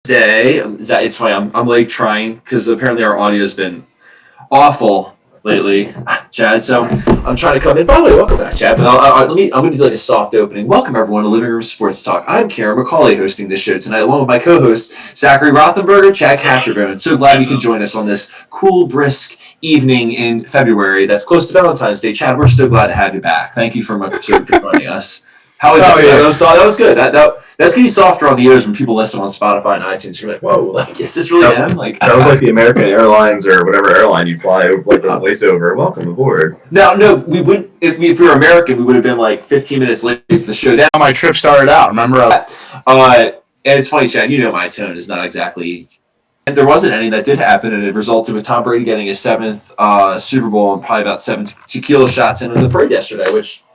Day. It's funny. I'm like trying because apparently our audio has been awful lately, Chad. So I'm trying to come in. By the way, welcome back, Chad. But I'm going to do like a soft opening. Welcome everyone to Living Room Sports Talk. I'm Karen McCauley hosting this show tonight, along with my co-hosts Zachary Rothenberger, Chad Catcherbone. So glad you can join us on this cool, brisk evening in February. That's close to Valentine's Day, Chad. We're so glad to have you back. Thank you for joining us. How is that? Yeah. That was good. That's getting softer on the ears when people listen on Spotify and iTunes. You're like, whoa, like, is this really him? Like, sounds like the American Airlines or whatever airline you fly, like the voiceover. Welcome aboard. No, we would if we were American, we would have been like 15 minutes late for the show. That's how my trip started out. Remember? And it's funny, Chad. You know my tone is not exactly. And there wasn't any that did happen, and it resulted with Tom Brady getting his 7th Super Bowl and probably about 7 tequila shots into the parade yesterday, which.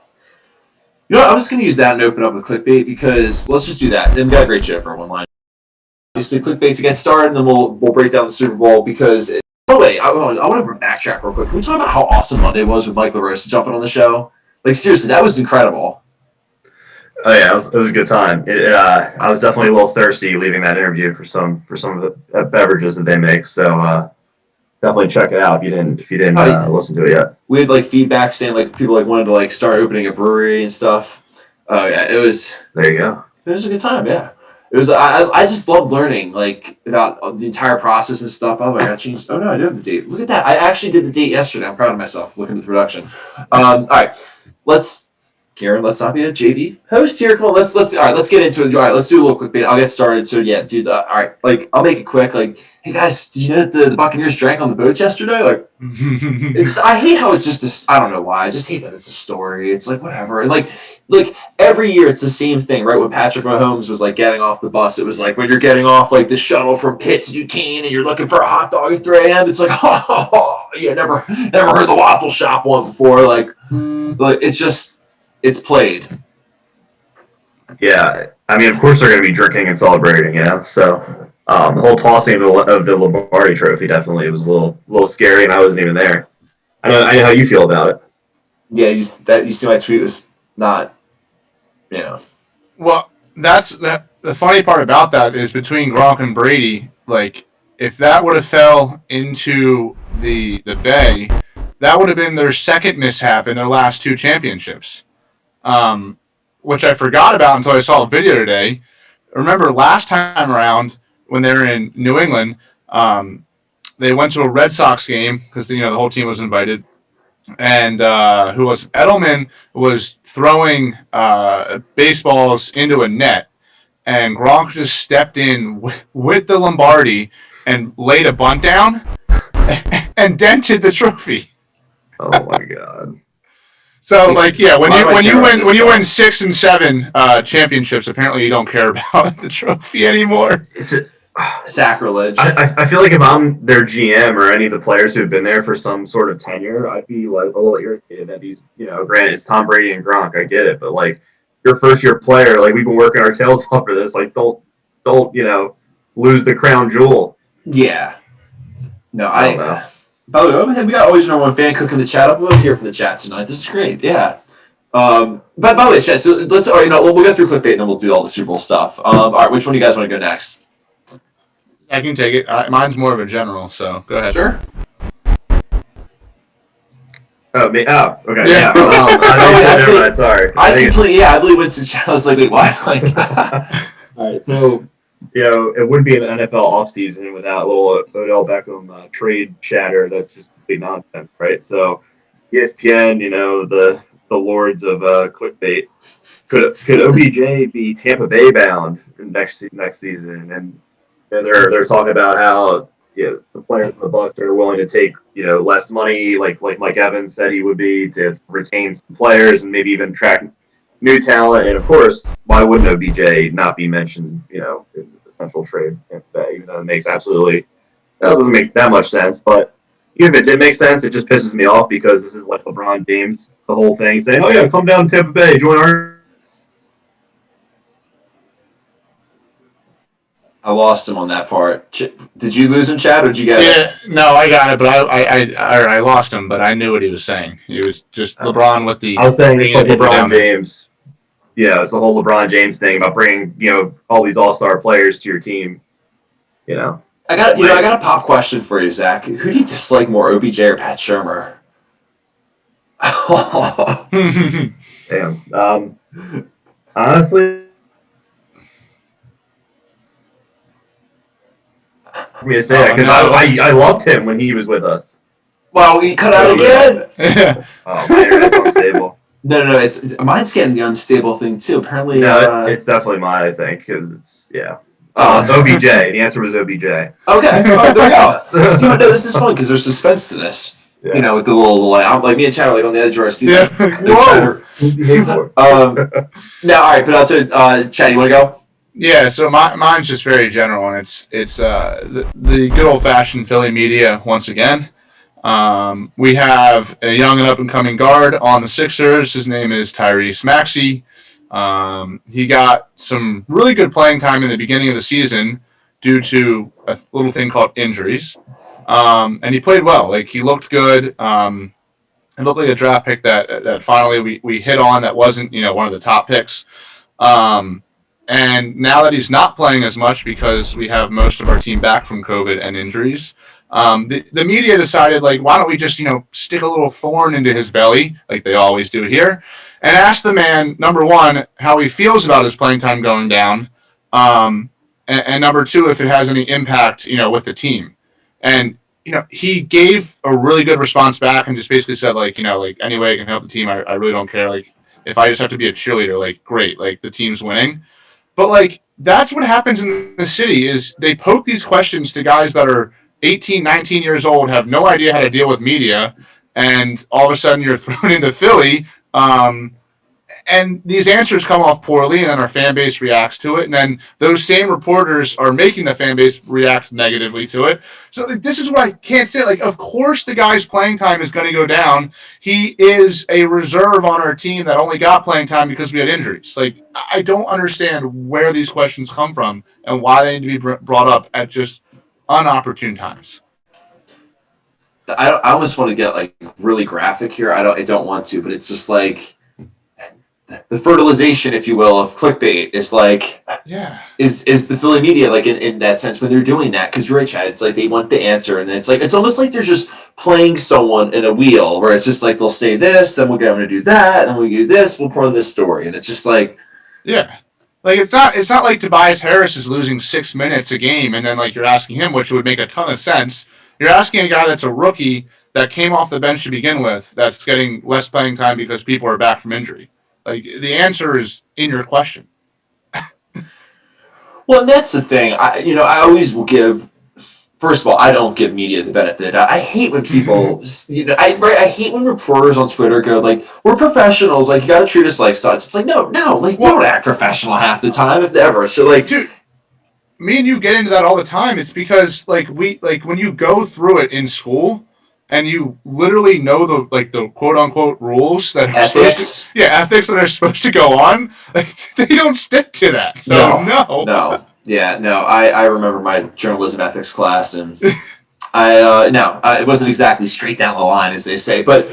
You know what, I'm just going to use that and open up with clickbait because let's just do that. Then we got a great show for one line. Obviously, clickbait to get started, and then we'll break down the Super Bowl because. By the way, I want to backtrack real quick. Can we talk about how awesome Monday was with Mike LaRosa jumping on the show? Like, seriously, that was incredible. Oh yeah, it was a good time. I was definitely a little thirsty leaving that interview for some of the beverages that they make. So definitely check it out if you didn't listen to it yet. We had like feedback saying like people like wanted to like start opening a brewery and stuff. Oh yeah, it was. There you go. It was a good time. Yeah, it was. I just loved learning like about the entire process and stuff. By the way, I changed. Oh no, I do have the date. Look at that. I actually did the date yesterday. I'm proud of myself. Looking at the production. All right, Karen, let's not be a JV host here. Come on, let's all right, let's get into it. All right, let's do a little clickbait. I'll get started. So yeah, dude. All right, like I'll make it quick. Like, hey guys, did you know that the Buccaneers drank on the boats yesterday? Like, I hate how it's just this. I don't know why. I just hate that it's a story. It's like whatever. And like every year it's the same thing, right? When Patrick Mahomes was like getting off the bus, it was like when you're getting off like the shuttle from Pitt to Duquesne and you're looking for a hot dog at 3 a.m. It's like, oh yeah, never heard the waffle shop one before. Like it's just. It's played. Yeah, I mean, of course they're going to be drinking and celebrating, you know. So the whole tossing of the Lombardi Trophy definitely was a little scary, and I wasn't even there. I know how you feel about it. Yeah, you see my tweet was not, you know. Well, the funny part about that is between Gronk and Brady. Like, if that would have fell into the Bay, that would have been their second mishap in their last 2 championships. Which I forgot about until I saw a video today. Remember last time around when they were in New England, they went to a Red Sox game because the whole team was invited, and Edelman was throwing baseballs into a net, and Gronk just stepped in with the Lombardi and laid a bunt down and dented the trophy. Oh my God. So, like, yeah, when you win 6 and 7 championships, apparently you don't care about the trophy anymore. Is it sacrilege? I feel like if I'm their GM or any of the players who've been there for some sort of tenure, I'd be like a little irritated that he's, granted it's Tom Brady and Gronk, I get it, but like your first year player, like we've been working our tails off for this, like don't lose the crown jewel. Yeah. No, I don't know. By the way, we got always number one fan cooking the chat up. We're here for the chat tonight. This is great. Yeah. But by the way, chat. So let's. We'll get through clickbait and then we'll do all the Super Bowl stuff. All right. Which one do you guys want to go next? I can take it. Mine's more of a general, so go ahead. Sure. Oh, me. Oh, okay. Yeah. Never mind. Sorry. I believe went to chat. I was like, wait, why? Like. All right. So. It wouldn't be an NFL offseason without a little Odell Beckham trade chatter. That's just complete nonsense, right? So, ESPN, the lords of clickbait, could OBJ be Tampa Bay bound next season? And they're talking about how the players in the Bucs are willing to take less money, like Mike Evans said he would be, to retain some players and maybe even attract new talent. And of course, why wouldn't OBJ not be mentioned, in the potential trade? Even though that doesn't make that much sense. But even if it did make sense, it just pisses me off because this is like LeBron James, the whole thing, saying, "Oh yeah, come down to Tampa Bay, join our." I lost him on that part. Did you lose him, Chad, or did you get it? Yeah, no, I got it, but I lost him, but I knew what he was saying. He was just LeBron with the. I was saying it's like LeBron James. Yeah, it's the whole LeBron James thing about bringing all these all-star players to your team. You know, I got a pop question for you, Zach. Who do you dislike more, OBJ or Pat Shermer? damn. Honestly, for me to say that because I loved him when he was with us. Wow, we cut out again. Oh, my internet's unstable. No. It's mine's getting the unstable thing too. Apparently, No, it's definitely mine. I think because it's It's Oh, OBJ. The answer was OBJ. okay. All right, there we go. See, no, this is fun because there's suspense to this. Yeah. You know, with the little I'm like me and Chad are like on the edge of our seat. Yeah. Whoa. Now, all right, but I'll tell Chad, you want to go? Yeah, so mine's just very general, and it's the good old fashioned Philly media once again. We have a young and up and coming guard on the Sixers. His name is Tyrese Maxey. He got some really good playing time in the beginning of the season due to a little thing called injuries, and he played well. Like he looked good. It looked like a draft pick that finally we hit on. That wasn't one of the top picks. And now that he's not playing as much because we have most of our team back from COVID and injuries, the media decided, like, why don't we just, stick a little thorn into his belly, like they always do here, and ask the man, number one, how he feels about his playing time going down, and number two, if it has any impact, with the team. And, he gave a really good response back and just basically said, like, any way I can help the team, I really don't care. Like, if I just have to be a cheerleader, like, great, like, the team's winning. But, like, that's what happens in the city is they poke these questions to guys that are 18, 19 years old, have no idea how to deal with media, and all of a sudden you're thrown into Philly, and these answers come off poorly, and then our fan base reacts to it, and then those same reporters are making the fan base react negatively to it. So this is what I can't say. Like, of course the guy's playing time is going to go down. He is a reserve on our team that only got playing time because we had injuries. Like, I don't understand where these questions come from and why they need to be brought up at just unopportune times. I almost want to get like really graphic here. I don't want to, but it's just like the fertilization, if you will, of clickbait is like, yeah, is the Philly media like in that sense when they're doing that? Because you're right, Chad. It's like they want the answer, and it's like it's almost like they're just playing someone in a wheel where it's just like they'll say this, then we'll get them to do that, and then we do this, we'll put on this story, and it's just like, yeah, like it's not like Tobias Harris is losing 6 minutes a game, and then like you're asking him, which would make a ton of sense. You're asking a guy that's a rookie that came off the bench to begin with, that's getting less playing time because people are back from injury. Like, the answer is in your question. Well, and that's the thing. I always will give. First of all, I don't give media the benefit. I hate when people, I hate when reporters on Twitter go like, "We're professionals. Like, you got to treat us like such." It's like, no, like you don't act professional half the time, if ever. So, like, dude, me and you get into that all the time. It's because when you go through it in school. And you literally know the quote unquote rules that are ethics that are supposed to go on. Like, they don't stick to that. So no. Yeah, no. I remember my journalism ethics class, and it wasn't exactly straight down the line as they say, but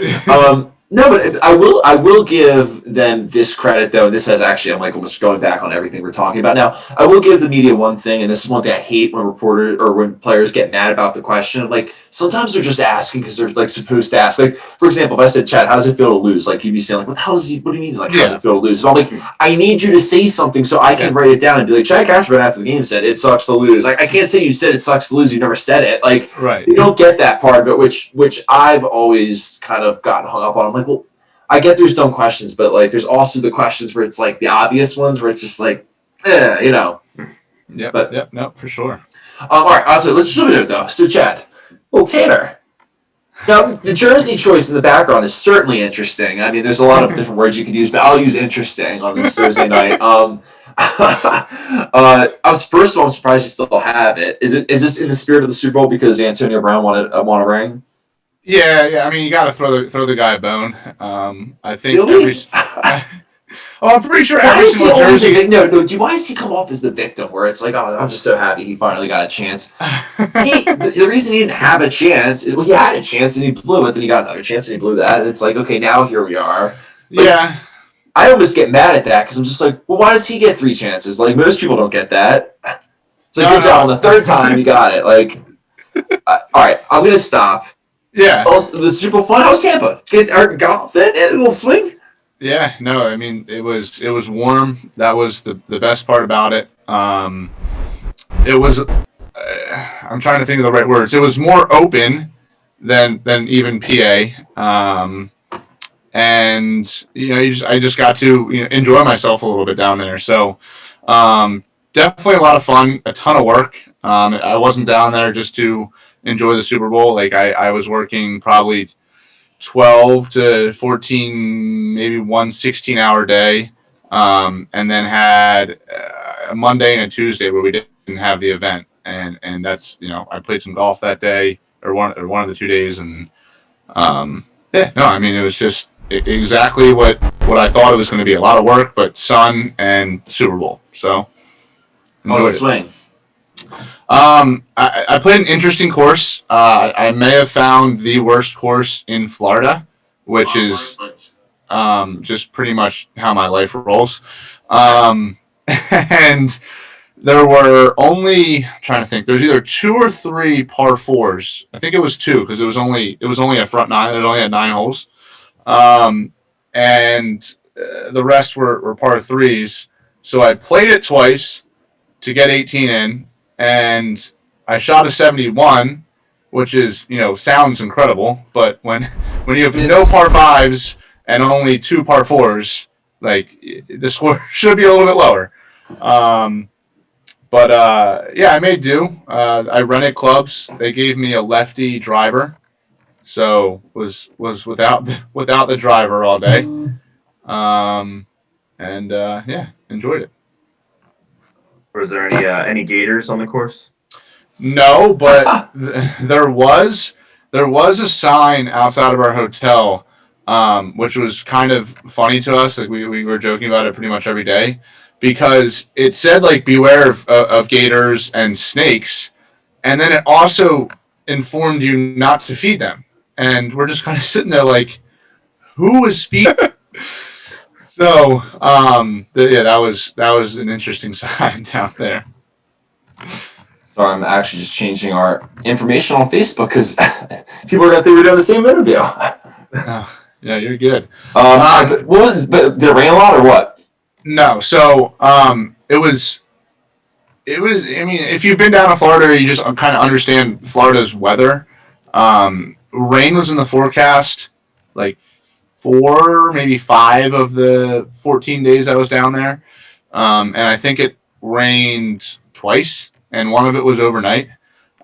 no, but I will give them this credit though. This has actually, I'm like almost going back on everything we're talking about now. I will give the media one thing, and this is one thing I hate when reporters or when players get mad about the question. Like, sometimes they're just asking because they're like supposed to ask. Like, for example, if I said, "Chad, how does it feel to lose?" Like, you'd be saying, like, what do you mean? Like, how does it feel to lose? And I'm like, I need you to say something so I can write it down and be like, Chad Cashman after the game said it sucks to lose. Like, I can't say you said it sucks to lose. You never said it. Like, right. You don't get that part of it, which I've always kind of gotten hung up on. I'm like, well, I get there's dumb questions, but like there's also the questions where it's like the obvious ones where it's just like, Yeah, no, for sure. All right, so let's jump into it though. So Chad, well, Tanner. Now the jersey choice in the background is certainly interesting. I mean, there's a lot of different words you could use, but I'll use interesting on this Thursday night. I'm surprised you still have it. Is this in the spirit of the Super Bowl because Antonio Brown won a ring? Yeah. I mean, you got to throw the guy a bone. I think I'm pretty sure every single jersey. No. Why does he come off as the victim? Where it's like, oh, I'm just so happy he finally got a chance. The reason he didn't have a chance, he had a chance and he blew it. Then he got another chance and he blew that. And it's like, okay, now here we are. Like, yeah. I almost get mad at that because I'm just like, well, why does he get 3 chances? Like, most people don't get that. So good job. On the third time, you got it. Like, all right, I'm gonna stop. Yeah. Also, it was super fun. How was Tampa? Get our golf in and a little swing. Yeah, no, I mean it was warm. That was the best part about it. It was I'm trying to think of the right words. It was more open than even PA. And I just got to enjoy myself a little bit down there. So definitely a lot of fun, a ton of work. I wasn't down there just to enjoy the Super Bowl. Like I was working probably 12 to 14, maybe 16-hour day, and then had a Monday and a Tuesday where we didn't have the event, and that's I played some golf that day or one of the 2 days, and yeah, no, I mean it was just exactly what I thought it was going to be. A lot of work, but sun and Super Bowl, so How was the swing? I played an interesting course. I may have found the worst course in Florida, which is just pretty much how my life rolls. And there were only, I'm trying to think, there's either 2 or 3 par 4s. I think it was 2 because it was only a front 9. It only had 9 holes. And the rest were par 3s. So I played it twice to get 18 in. And I shot a 71, which is, sounds incredible. But when you have no par 5s and only 2 par 4s, like the score should be a little bit lower. Yeah, I made do. I rented clubs. They gave me a lefty driver, so was without the driver all day. Yeah, enjoyed it. Was there any gators on the course? No, but there was a sign outside of our hotel, which was kind of funny to us. Like we were joking about it pretty much every day, because it said like beware of gators and snakes, and then it also informed you not to feed them. And we're just kind of sitting there like, who is feeding? So, that was an interesting sign down there. Sorry, I'm actually just changing our information on Facebook because people are going to think we're doing the same interview. Oh, yeah, you're good. But did it rain a lot or what? No, so it was. I mean, if you've been down to Florida, you just kind of understand Florida's weather. Rain was in the forecast, like 4, maybe 5 of the 14 days I was down there. And I think it rained twice, and one of it was overnight.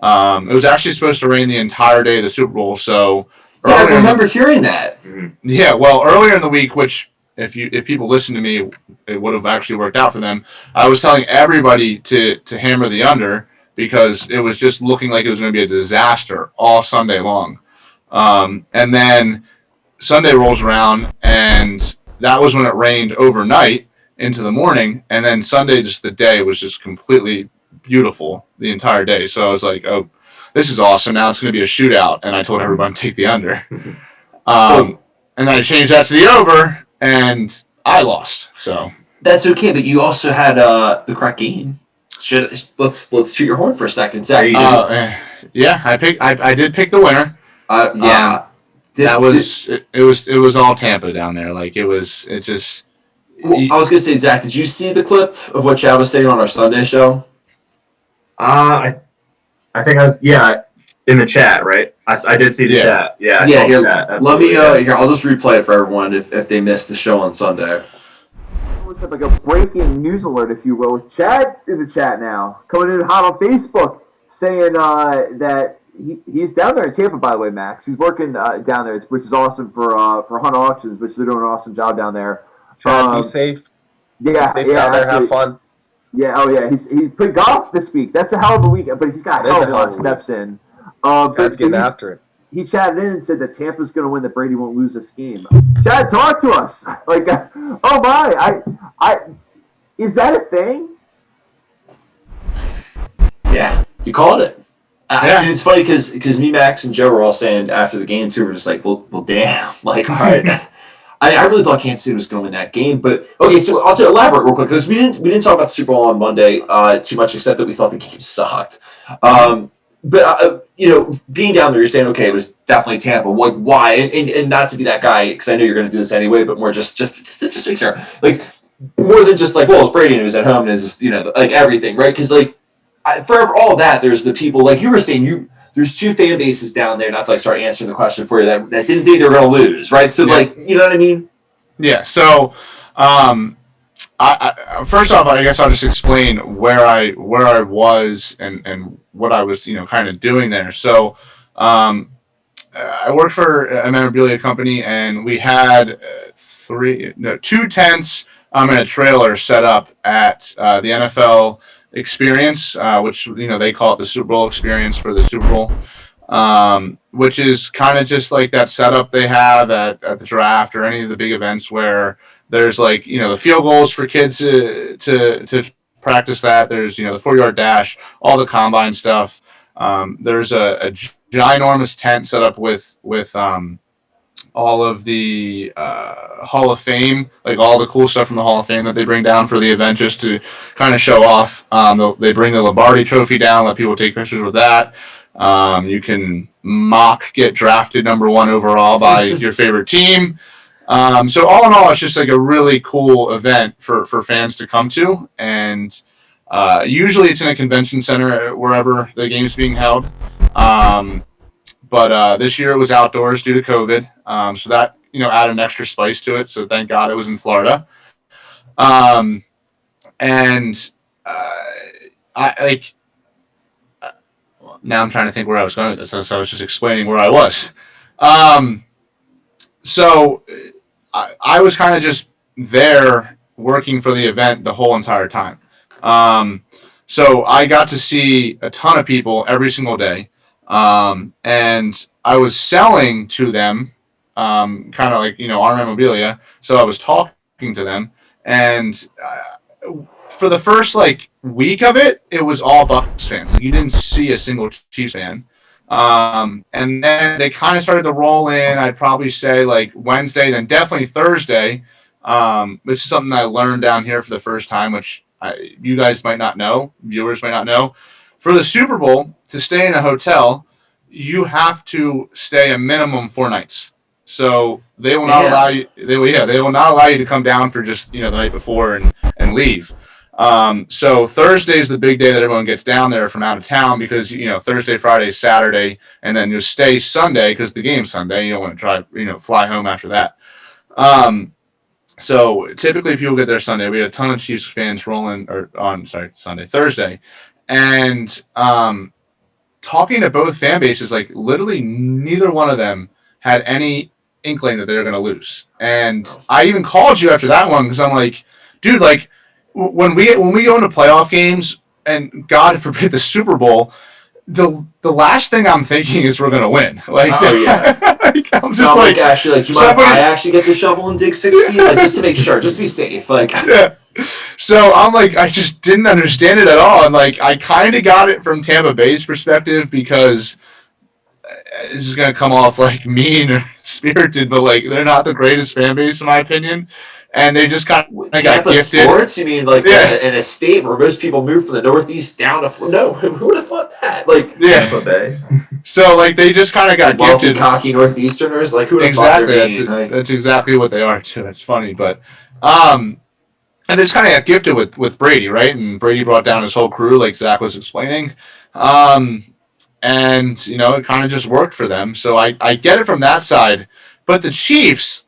It was actually supposed to rain the entire day of the Super Bowl. So yeah, I remember hearing that. Yeah, well, earlier in the week, which if people listen to me, it would have actually worked out for them. I was telling everybody to hammer the under because it was just looking like it was going to be a disaster all Sunday long. And then Sunday rolls around, and that was when it rained overnight into the morning, and then Sunday, just the day was just completely beautiful the entire day. So I was like, oh, this is awesome. Now it's going to be a shootout, and I told everyone to take the under. And then I changed that to the over, and I lost. So that's okay, but you also had the correct game. Let's toot your horn for a second, Zach. Yeah, I did pick the winner. Yeah. It was all Tampa down there. Like it just. Well, I was gonna say, Zach, did you see the clip of what Chad was saying on our Sunday show? I think I was in the chat, right? I did see the chat. Yeah. Here, chat. let me here. I'll just replay it for everyone if they missed the show on Sunday. Looks like a breaking news alert, if you will. Chad's in the chat now, coming in hot on Facebook, saying that he's down there in Tampa. By the way, Max, he's working down there, which is awesome for Hunt Auctions, which they're doing an awesome job down there. Chad, be safe. Yeah, be safe down there. Have fun. Yeah, oh yeah, he played golf this week. That's a hell of a week, but he's got a hell of a lot of steps in. Chad's getting after it. He chatted in and said that Tampa's going to win, that Brady won't lose this game. Chad, talk to us. Like, oh my, I is that a thing? Yeah, you called it. And it's funny because me, Max, and Joe were all saying after the game too. We're just like, well, damn. Like, all right. I really thought Kansas City was going to win that game. But okay, so I'll elaborate real quick because we didn't talk about the Super Bowl on Monday too much, except that we thought the game sucked. But being down there, you're saying okay, it was definitely Tampa. Like why? And not to be that guy because I know you're going to do this anyway, but more just to make sure, like more than just like well, it's Brady and it was at home and it's like everything, right? Because like for all that, there's the people like you were saying There's two fan bases down there, not to like start answering the question for you that didn't think they were going to lose, right? So like, you know what I mean? Yeah. So, I first off, I guess I'll just explain where I was and what I was, kind of doing there. So, I worked for a memorabilia company, and we had 2 tents and a trailer set up at the NFL experience, which they call it the Super Bowl experience for the Super Bowl, which is kind of just like that setup they have at the draft or any of the big events where there's like the field goals for kids to practice that. There's the 4-yard dash, all the combine stuff. There's a ginormous tent set up with all of the Hall of Fame, like all the cool stuff from the Hall of Fame that they bring down for the event just to kind of show off. They bring the Lombardi Trophy down, let people take pictures with that. You can get drafted number 1 overall by your favorite team. So all in all, it's just like a really cool event for fans to come to. And usually it's in a convention center wherever the game's being held. But this year it was outdoors due to COVID. So that, added an extra spice to it. So thank God it was in Florida. Now I'm trying to think where I was going with this. So I was just explaining where I was. So I was kind of just there working for the event the whole entire time. So I got to see a ton of people every single day. And I was selling to them, kind of like, our memorabilia. So I was talking to them, and for the first week of it, it was all Bucs fans. You didn't see a single Chiefs fan. And then they kind of started to roll in. I'd probably say Wednesday, then definitely Thursday. This is something I learned down here for the first time, which you guys might not know, viewers might not know. For the Super Bowl, to stay in a hotel, you have to stay a minimum 4 nights. So they will not allow you. They will not allow you to come down for just the night before and leave. So Thursday is the big day that everyone gets down there from out of town because Thursday, Friday, Saturday, and then you stay Sunday because the game's Sunday. You don't want to try fly home after that. So typically people get there Sunday. We had a ton of Chiefs fans Thursday. And talking to both fan bases, literally neither one of them had any inkling that they were going to lose. And I even called you after that one because I'm like, dude, when we go into playoff games and God forbid the Super Bowl, the last thing I'm thinking is we're going to win. I'm just actually, do you mind if I actually get the shovel and dig 6 feet? Just to make sure, just to be safe. Yeah. So I'm I just didn't understand it at all. And I kind of got it from Tampa Bay's perspective because this is going to come off mean or spirited, but they're not the greatest fan base in my opinion. And they just kind of got gifted. Sports? You mean in a state where most people move from the Northeast down to Florida? No, who would have thought that? Tampa Bay. So they just kind of got gifted. Cocky Northeasterners, who would have exactly. thought That's exactly what they are too. That's funny, but and they just kind of got gifted with Brady, right? And Brady brought down his whole crew, like Zach was explaining. And it kind of just worked for them. So I get it from that side, but the Chiefs,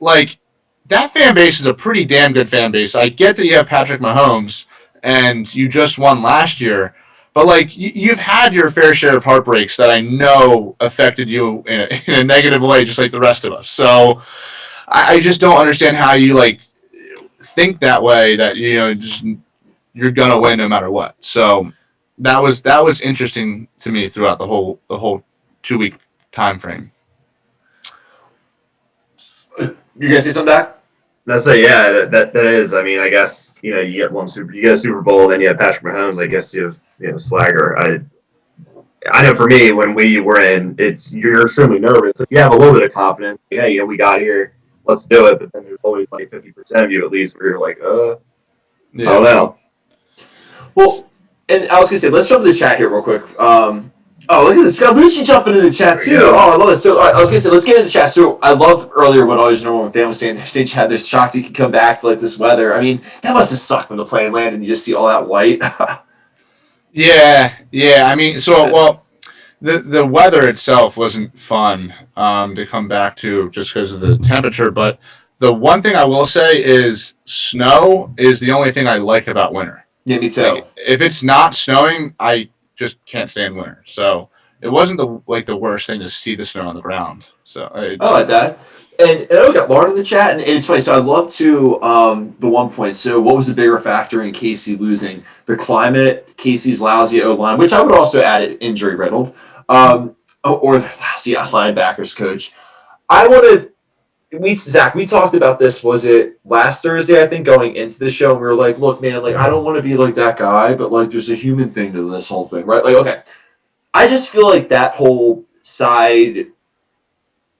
that fan base is a pretty damn good fan base. I get that you have Patrick Mahomes and you just won last year, but you've had your fair share of heartbreaks that I know affected you in a negative way, just like the rest of us. So I just don't understand how you think that way, that you're gonna win no matter what. So that was interesting to me throughout the whole 2-week time frame. You guys say something back? That's that is. I mean, I guess you get you get a Super Bowl, then you have Patrick Mahomes. I guess you have swagger. I know for me when we were in, you're extremely nervous. You have a little bit of confidence. Yeah, we got here. let's do it. But then there's always like 50% of you at least where you're like, I Yeah. don't know. Well, and I was gonna say, let's jump to the chat here real quick. Oh, look at this. Got Lucy jumping in the chat too. Yeah. Oh, I love this. So I was gonna say, let's get into the chat. So I loved earlier what Always Number One fan was saying. They had this shocked you could come back to like this weather. I mean, that must have sucked when the plane landed and you just see all that white. Yeah. I mean, the weather itself wasn't fun to come back to just because of the temperature. But the one thing I will say is snow is the only thing I like about winter. Yeah, me too. Like, if it's not snowing, I just can't stand winter. So it wasn't the worst thing to see the snow on the ground. So I like that. And we got Lauren in the chat, and it's funny. So I'd love to the 1 point. So what was the bigger factor in KC losing? The climate, KC's lousy O-line, which I would also add injury riddled, or the lousy linebackers coach. Zach, we talked about this, was it last Thursday, I think, going into the show, and we were like, look, man, like, I don't want to be like that guy, but like there's a human thing to this whole thing, right? Like, okay. I just feel like that whole side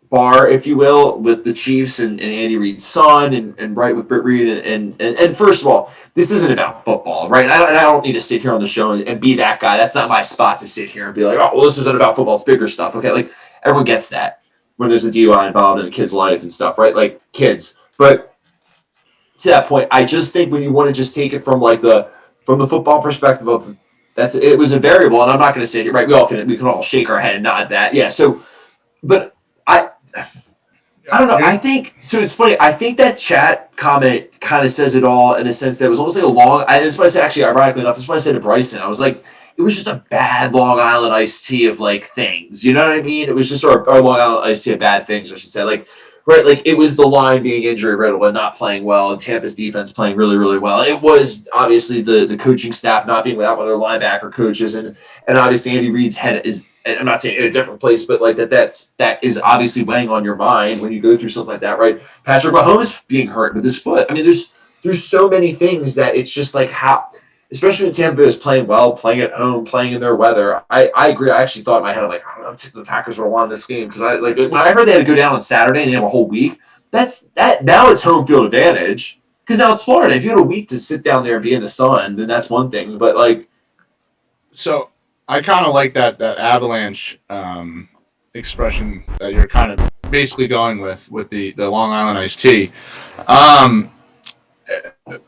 bar, if you will, with the Chiefs and Andy Reid's son and right with Britt Reid and first of all, this isn't about football, right? I don't need to sit here on the show and be that guy. That's not my spot to sit here and be like, oh, well, this isn't about football, it's bigger stuff. Okay, like everyone gets that when there's a DUI involved in a kid's life and stuff, right? Like kids. But to that point, I just think when you want to just take it from the football perspective of it was a variable, and I'm not going to say it, right? We can all shake our head and nod that. Yeah. So, but I don't know. I think so. It's funny. I think that chat comment kind of says it all in a sense that it was almost like a long. That's why I said, actually, ironically enough, that's why I said to Bryson, I was like, it was just a bad Long Island iced tea of like things. You know what I mean? It was just our Long Island iced tea of bad things, I should say. Like, right, like it was the line being injury riddled and not playing well, and Tampa's defense playing really, really well. It was obviously the coaching staff not being without one of their linebacker coaches, and obviously Andy Reid's head is. And I'm not saying in a different place, but like that is obviously weighing on your mind when you go through something like that, right? Patrick Mahomes being hurt with his foot. I mean, there's so many things that it's just like how, especially when Tampa is playing well, playing at home, playing in their weather. I agree. I actually thought in my head, I'm like, I don't know if the Packers will won this game because when I heard they had to go down on Saturday and they have a whole week. That now it's home field advantage because now it's Florida. If you had a week to sit down there and be in the sun, then that's one thing. But like, so. I kind of like that avalanche expression that you're kind of basically going with the Long Island iced tea,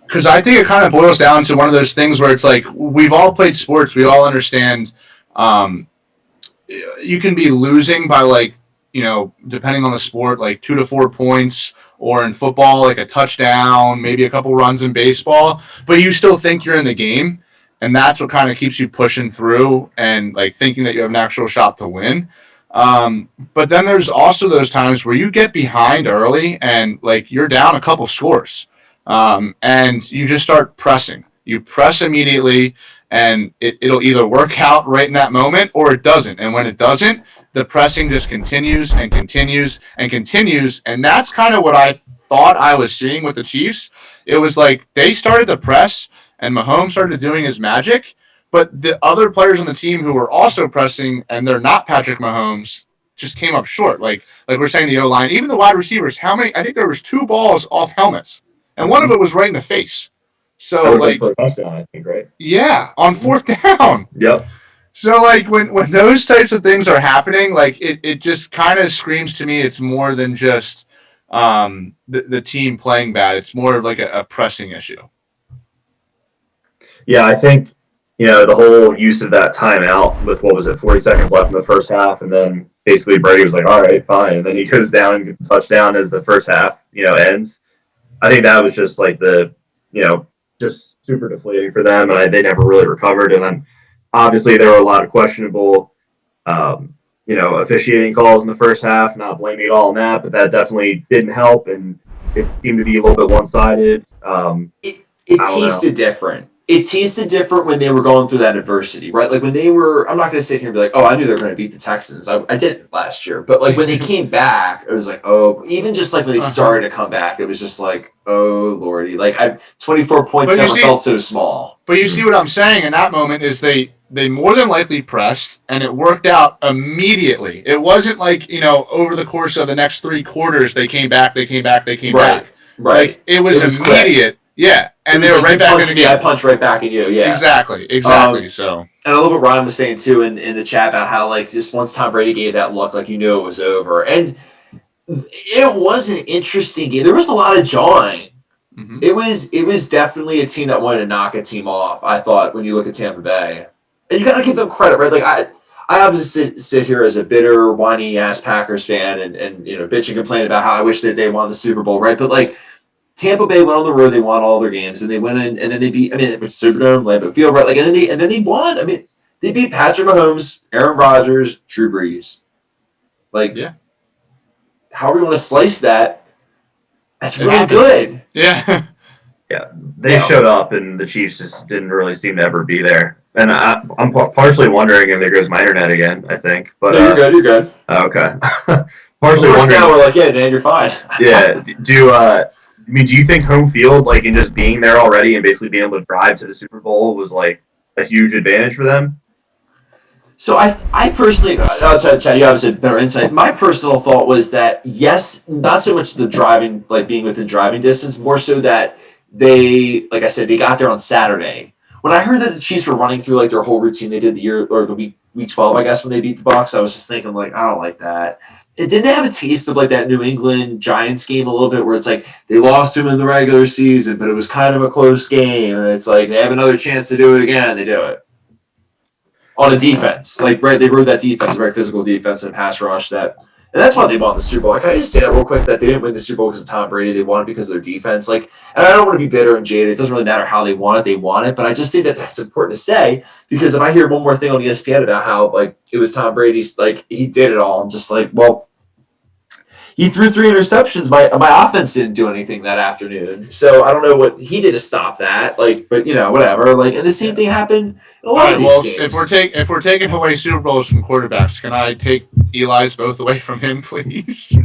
because I think it kind of boils down to one of those things where it's like we've all played sports, we all understand. You can be losing by like, depending on the sport, like 2 to 4 points, or in football like a touchdown, maybe a couple runs in baseball, but you still think you're in the game. And that's what kind of keeps you pushing through and like thinking that you have an actual shot to win. But then there's also those times where you get behind early and like you're down a couple scores, and you just start pressing. You press immediately, and it'll either work out right in that moment or it doesn't. And when it doesn't, the pressing just continues and continues and continues. And that's kind of what I thought I was seeing with the Chiefs. It was like they started to press, and Mahomes started doing his magic, but the other players on the team who were also pressing, and they're not Patrick Mahomes, just came up short. Like we're saying, the O-line, even the wide receivers, I think there was 2 balls off helmets, and one of it was right in the face. So like for a touchdown, I think, right? Yeah, on 4th down. Yep. So like when those types of things are happening, like it just kind of screams to me it's more than just the team playing bad. It's more of like a pressing issue. Yeah, I think, the whole use of that timeout with, 40 seconds left in the first half, and then basically Brady was like, all right, fine. And then he goes down and gets a touchdown as the first half, ends. I think that was just like just super deflating for them, and they never really recovered. And then obviously there were a lot of questionable, officiating calls in the first half, not blaming it all on that, but that definitely didn't help, and it seemed to be a little bit one-sided. It tasted different. it tasted different when they were going through that adversity, right? Like when they were, I'm not going to sit here and be like, oh, I knew they were going to beat the Texans. I didn't last year. But like when they came back, it was like, oh, even just like when they started to come back, it was just like, oh, Lordy. Like 24 points never felt so small. But you see what I'm saying in that moment is they more than likely pressed, and it worked out immediately. It wasn't like, over the course of the next 3 quarters, they came back. Right. Like, it was immediate. Quick. Yeah. And they were right back in the game. I punched right back at you. Yeah. Exactly. So. And a little bit Ryan was saying too in the chat about how like just once Tom Brady gave that look, like it was over. And it was an interesting game. There was a lot of jawing. Mm-hmm. It was definitely a team that wanted to knock a team off, I thought, when you look at Tampa Bay. And you gotta give them credit, right? Like I obviously sit here as a bitter, whiny ass Packers fan and bitch and complain about how I wish that they won the Super Bowl, right? But like Tampa Bay went on the road, they won all their games, and they went in and then they beat it was Superdome, Lambeau Field, right? Like and then they won. I mean, they beat Patrick Mahomes, Aaron Rodgers, Drew Brees. Like, how are we gonna slice that? That's really good. Yeah. Yeah. They showed up and the Chiefs just didn't really seem to ever be there. And I'm partially wondering if there goes my internet again, I think. But no, you're good. Okay. Partially wondering. Now we're like, yeah, Dan, you're fine. Yeah. Do you think home field, like in just being there already and basically being able to drive to the Super Bowl was like a huge advantage for them? So I personally, Chad, you obviously have better insight. My personal thought was that yes, not so much the driving, like being within driving distance, more so that they, like I said, they got there on Saturday. When I heard that the Chiefs were running through like their whole routine they did the week 12, I guess, when they beat the Bucs, I was just thinking like, I don't like that. It didn't have a taste of like that New England Giants game a little bit where it's like they lost him in the regular season, but it was kind of a close game. And it's like they have another chance to do it again. They do it. On a defense. Like, right, they rode that defense, very physical defense and pass rush and that's why they won the Super Bowl. Can I just say that real quick, that they didn't win the Super Bowl because of Tom Brady. They won it because of their defense. Like, and I don't want to be bitter and jaded. It doesn't really matter how they won it. But I just think that that's important to say because if I hear one more thing on ESPN about how, like, it was Tom Brady's, like, he did it all, I'm just like, well, he threw 3 interceptions. My offense didn't do anything that afternoon. So I don't know what he did to stop that. Like, but whatever. Like, and the same thing happened in a lot of these games. If we're taking away Super Bowls from quarterbacks, can I take Eli's both away from him, please?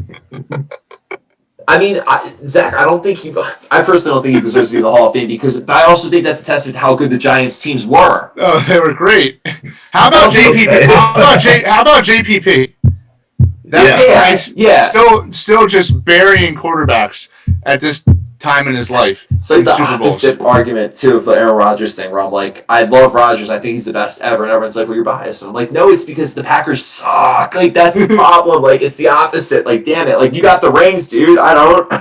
I mean, Zach, I personally don't think he deserves to be in the Hall of Fame because I also think that's a testament to how good the Giants teams were. Oh, they were great. How about JPP? How about JPP? Still just burying quarterbacks at this time in his life. It's like the opposite argument too for the Aaron Rodgers thing, where I'm like, I love Rodgers, I think he's the best ever, and everyone's like, well, you're biased. And I'm like, no, it's because the Packers suck. Like that's the problem. Like it's the opposite. Like damn it. Like you got the rings, dude. I don't.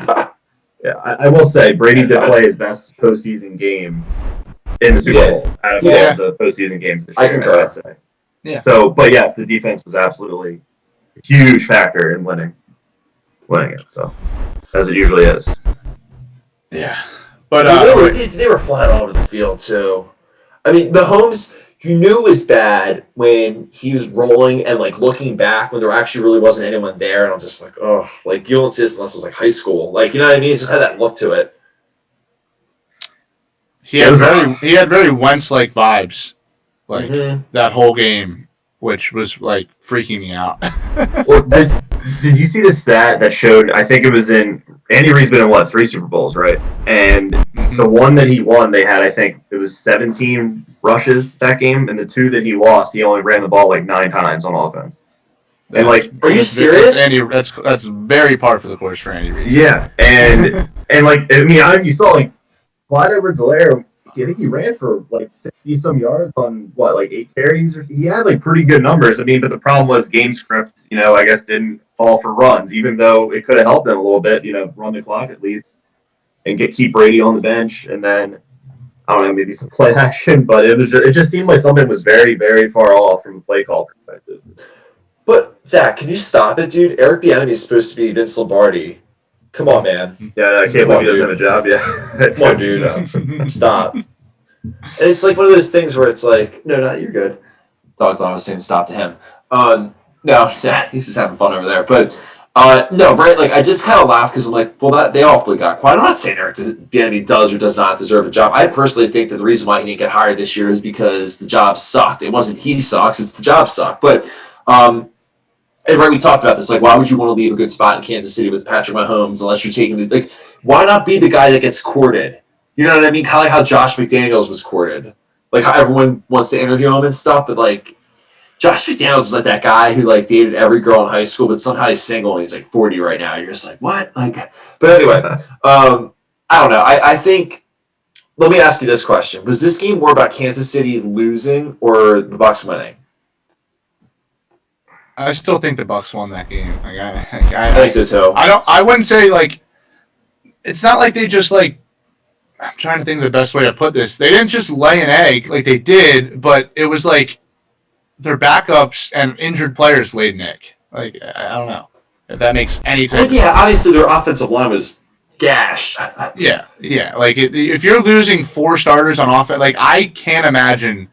Yeah, I will say Brady did play his best postseason game in the Super Bowl out of all of the postseason games this year. I concur. I'd say. Yeah. So, but yes, the defense was absolutely a huge factor in winning it. So, as it usually is. Yeah, but they were flying all over the field too. I mean, Mahomes, you knew was bad when he was rolling and like looking back when there actually really wasn't anyone there, and I'm just like, oh, like you don't see this unless it was like high school, like you know what I mean? It just had that look to it. He had very Wentz-like vibes, like that whole game, which was like freaking me out. Well, did you see the stat that showed? I think it was in Andy Reid's been in 3 Super Bowls, right? And the one that he won, they had, I think it was 17 rushes that game, and the 2 that he lost, he only ran the ball like 9 times on offense. And like, are you serious? That's very par for the course for Andy Reid. Yeah, and like I mean, you saw like Clyde Edwards-Helaire. I think he ran for like 60-some yards on like 8 carries. He had like pretty good numbers. I mean, but the problem was game script, I guess didn't fall for runs, even though it could have helped them a little bit, run the clock at least and keep Brady on the bench. And then, I don't know, maybe some play action, but it just seemed like something was very, very far off from a play call perspective. But Zach, can you stop it, dude? Eric Bieniemy is supposed to be Vince Lombardi. Come on, man. Yeah, I can't believe he doesn't have a job. Yeah. Come on, dude. Stop. And it's like one of those things where it's like, no, you're good. Dog's not was saying stop to him. No, yeah, he's just having fun over there. But No, right? Like I just kind of laugh because I'm like, well, that they awfully got quiet. I'm not saying Eric Bieniemy does or does not deserve a job. I personally think that the reason why he didn't get hired this year is because the job sucked. It wasn't he sucks; it's the job sucked. But and right, we talked about this. Like, why would you want to leave a good spot in Kansas City with Patrick Mahomes unless you're taking the like? Why not be the guy that gets courted? You know what I mean? Kind of like how Josh McDaniels was courted, like how everyone wants to interview him and stuff, but like. Josh McDaniels is like that guy who like dated every girl in high school, but somehow he's single and he's like 40 right now. You're just like, what? Like, but anyway, I don't know. I think. Let me ask you this question: was this game more about Kansas City losing or the Bucs winning? I still think the Bucs won that game. Like, I think so too. I wouldn't say like. It's not like they just like. I'm trying to think of the best way to put this. They didn't just lay an egg like they did, but it was like. Their backups and injured players laid an egg. Like, I don't know if that makes any sense. Well, yeah, obviously their offensive line was gashed. Yeah. Like, if you're losing 4 starters on offense, like, I can't imagine.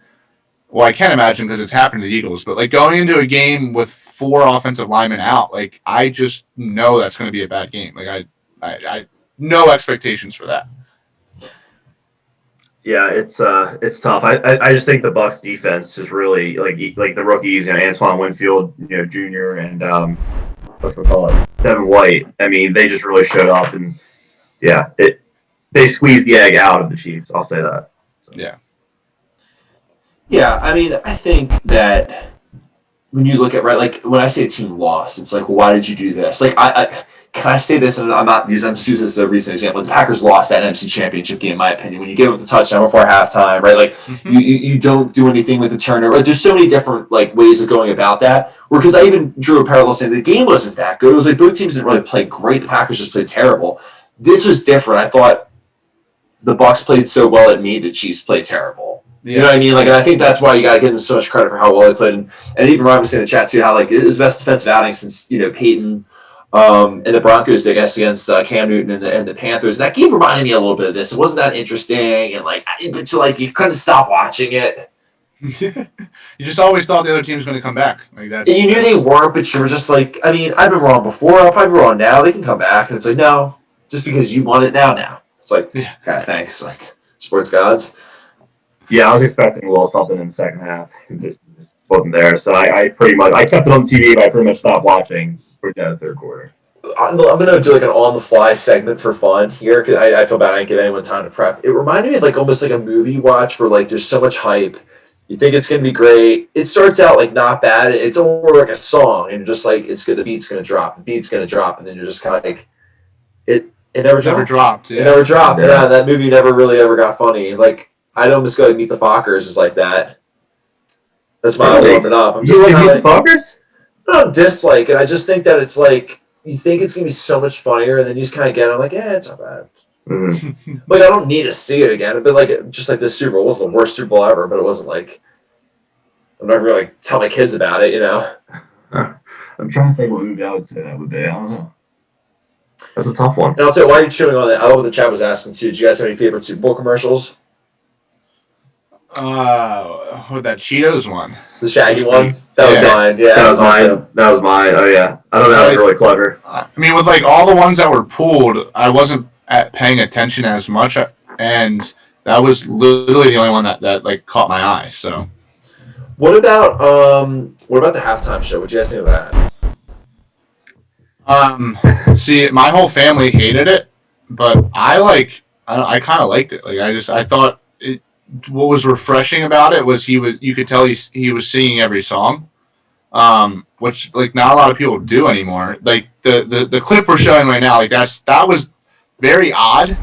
Well, I can't imagine because it's happened to the Eagles, but, like, going into a game with 4 offensive linemen out, like, I just know that's going to be a bad game. Like, I no expectations for that. Yeah, it's tough. I just think the Bucs defense just really like the rookies, Antoine Winfield, Jr. and what's we call it, Devin White. I mean, they just really showed up, and yeah, they squeezed the egg out of the Chiefs. I'll say that. Yeah. Yeah, I mean, I think that when you look at like when I say a team lost, it's like, well, why did you do this? Like, I can I say this, and I'm just using this as a recent example. The Packers lost that NFC Championship game, in my opinion. When you give up the touchdown before halftime, right? Like you don't do anything with the turnover. Like, there's so many different like ways of going about that. Or because I even drew a parallel saying the game wasn't that good. It was like both teams didn't really play great. The Packers just played terrible. This was different. I thought the Bucs played so well at me, the Chiefs played terrible. You know what I mean? Like, and I think that's why you got to give them so much credit for how well they played. And even Ryan was saying in the chat too, how like it was best defensive outing since Peyton. And the Broncos, I guess, against Cam Newton and the Panthers. That game reminded me a little bit of this. It wasn't that interesting, and but you couldn't stop watching it. You just always thought the other team was going to come back. Like that. You knew they weren't, but you were just like, I mean, I've been wrong before. I'll probably be wrong now. They can come back, and it's like, no, just because you want it now. It's like, yeah, thanks, like sports gods. Yeah, I was expecting a little something in the second half. It just wasn't there. So I pretty much kept it on TV, but I pretty much stopped watching. The third quarter. I'm gonna do like an on-the-fly segment for fun here because I feel bad I didn't give anyone time to prep. It reminded me of like almost like a movie watch where like there's so much hype, you think it's gonna be great. It starts out like not bad. It's more like a song, and you're just like it's good. The beat's gonna drop, and then you're just kind of like it never dropped. Yeah. It never dropped. Yeah, that movie never really ever got funny. Like I'd almost go like Meet the Fockers is like that. That's my warming up. I'm just you like Meet the Fockers? I don't dislike it. I just think that it's like you think it's gonna be so much funnier, and then you just kind of get it. I'm like, it's not bad. Mm-hmm. Like I don't need to see it again. But like just like this Super Bowl, it wasn't the worst Super Bowl ever, but it wasn't like I'm not gonna like tell my kids about it, I'm trying to think what movie I would say that would be. I don't know. That's a tough one. And I'll tell you why are you chewing on that. I love what the chat was asking too. Did you guys have any favorite Super Bowl commercials? That Cheetos one. The Shaggy one? That was mine. Yeah, that was mine. That was mine. Oh yeah. I thought that was really clever. I mean, with like all the ones that were pulled, I wasn't paying attention as much, and that was literally the only one that like caught my eye. So. What about the halftime show? What did you guys think of that? See, my whole family hated it, but I kind of liked it. Like I thought it. What was refreshing about it was you could tell he was singing every song, which like not a lot of people do anymore. Like the clip we're showing right now, like that was very odd.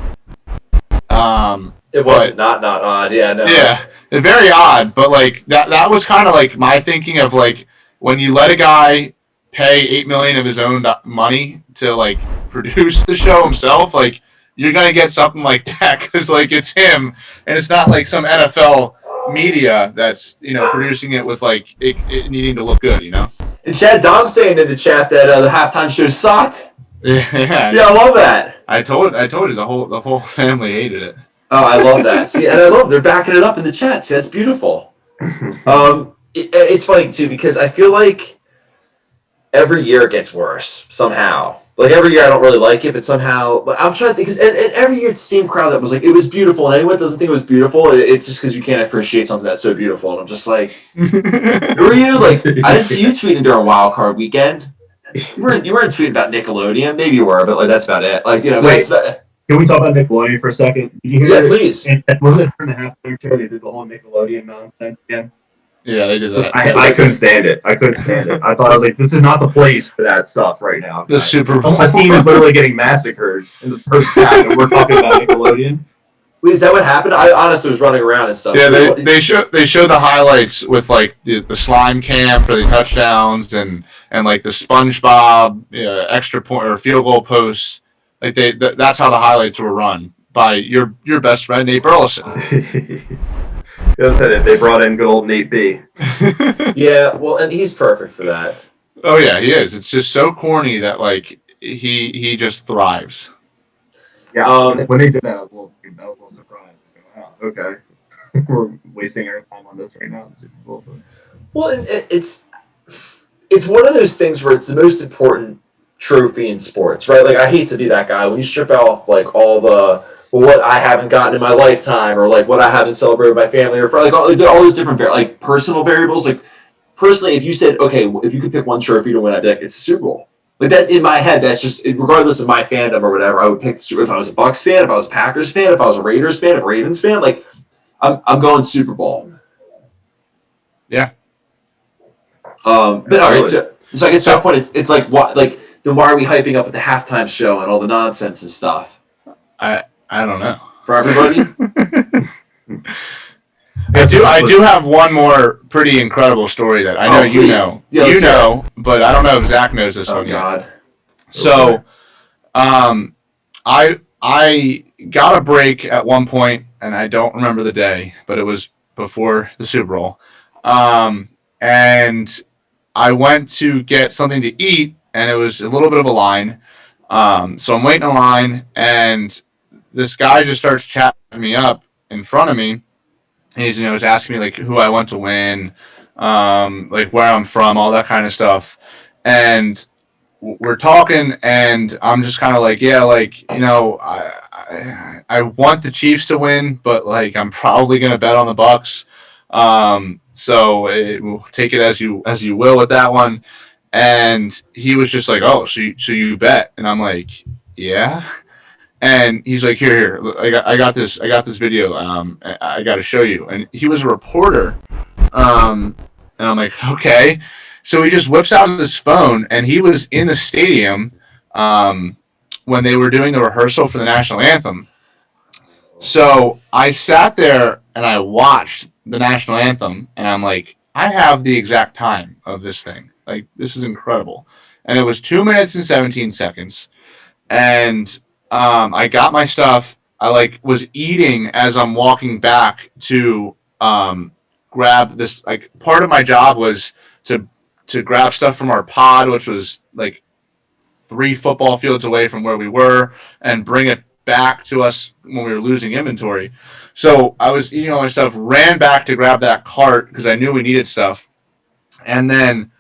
It wasn't not odd, yeah, no. Yeah, very odd, but like that was kind of like my thinking of like when you let a guy pay $8 million of his own money to like produce the show himself, like. You're going to get something like that because, like, it's him, and it's not like some NFL media that's, producing it with, like, it needing to look good, And Chad Dom's saying in the chat that the halftime show sucked. Yeah, I love that. I told you the whole family hated it. Oh, I love that. See, and I love they're backing it up in the chat. See, that's beautiful. It's funny, too, because I feel like every year it gets worse somehow. Like every year I don't really like it, but somehow I'm trying to think. And every year it's the same crowd that was like, it was beautiful, and anyone that doesn't think it was beautiful, it's just because you can't appreciate something that's so beautiful. And I'm just like, who are you? Like, I didn't see you tweeting during Wild Card Weekend. You weren't tweeting about Nickelodeon. Maybe you were, but like that's about it. Like, Wait, can we talk about Nickelodeon for a second? Did you hear please. Was it during the halftime show they did the whole Nickelodeon nonsense again? Yeah, they did that. I couldn't stand it. I thought, I was like, this is not the place for that stuff right now. The Super Bowl. My team is literally getting massacred in the first half, and we're talking about Nickelodeon. Wait, is that what happened? I honestly was running around and stuff. Yeah, they show the highlights with like the slime cam for the touchdowns and like the SpongeBob extra point or field goal posts. Like that's how the highlights were run by your best friend Nate Burleson. Go said it. They brought in good old Nate B. Yeah, well, and he's perfect for that. Oh yeah, he is. It's just so corny that like he just thrives. Yeah, when they did that, I was a little surprised. Wow, okay, we're wasting our time on this right now. Well, it's one of those things where it's the most important trophy in sports, right? Like, I hate to be that guy when you strip off like all the what I haven't gotten in my lifetime, or like what I haven't celebrated with my family, or for like all those different like personal variables. Like, personally, if you said, okay, if you could pick one trophy to win, I'd be like, it's the Super Bowl. Like, that in my head, that's just, regardless of my fandom or whatever, I would pick the Super Bowl. If I was a Bucks fan, if I was a Packers fan, if I was a Raiders fan, if Ravens fan, like, I'm going Super Bowl. Yeah. But all right, so I guess to that point, it's like, what, like, then why are we hyping up at the halftime show and all the nonsense and stuff? I don't know. For everybody? I do have one more pretty incredible story that I know you know. Yeah, you know, but I don't know if Zach knows this one God. yet. So, I got a break at one point, and I don't remember the day, but it was before the Super Bowl. And I went to get something to eat, and it was a little bit of a line. So I'm waiting in line, and this guy just starts chatting me up in front of me. He's was asking me like who I want to win, like where I'm from, all that kind of stuff. And we're talking, and I'm just kind of like, yeah, like, I want the Chiefs to win, but like I'm probably gonna bet on the Bucks. So we'll take it as you will with that one. And he was just like, oh, so you bet? And I'm like, yeah. And he's like, here, I got this video. I got to show you. And he was a reporter. And I'm like, okay. So he just whips out his phone, and he was in the stadium when they were doing the rehearsal for the national anthem. So I sat there and I watched the national anthem, and I'm like, I have the exact time of this thing. Like, this is incredible. And it was 2 minutes and 17 seconds. And I got my stuff. I was eating as I'm walking back to grab this. Like, part of my job was to grab stuff from our pod, which was like 3 football fields away from where we were, and bring it back to us when we were losing inventory. So I was eating all my stuff, ran back to grab that cart because I knew we needed stuff, and then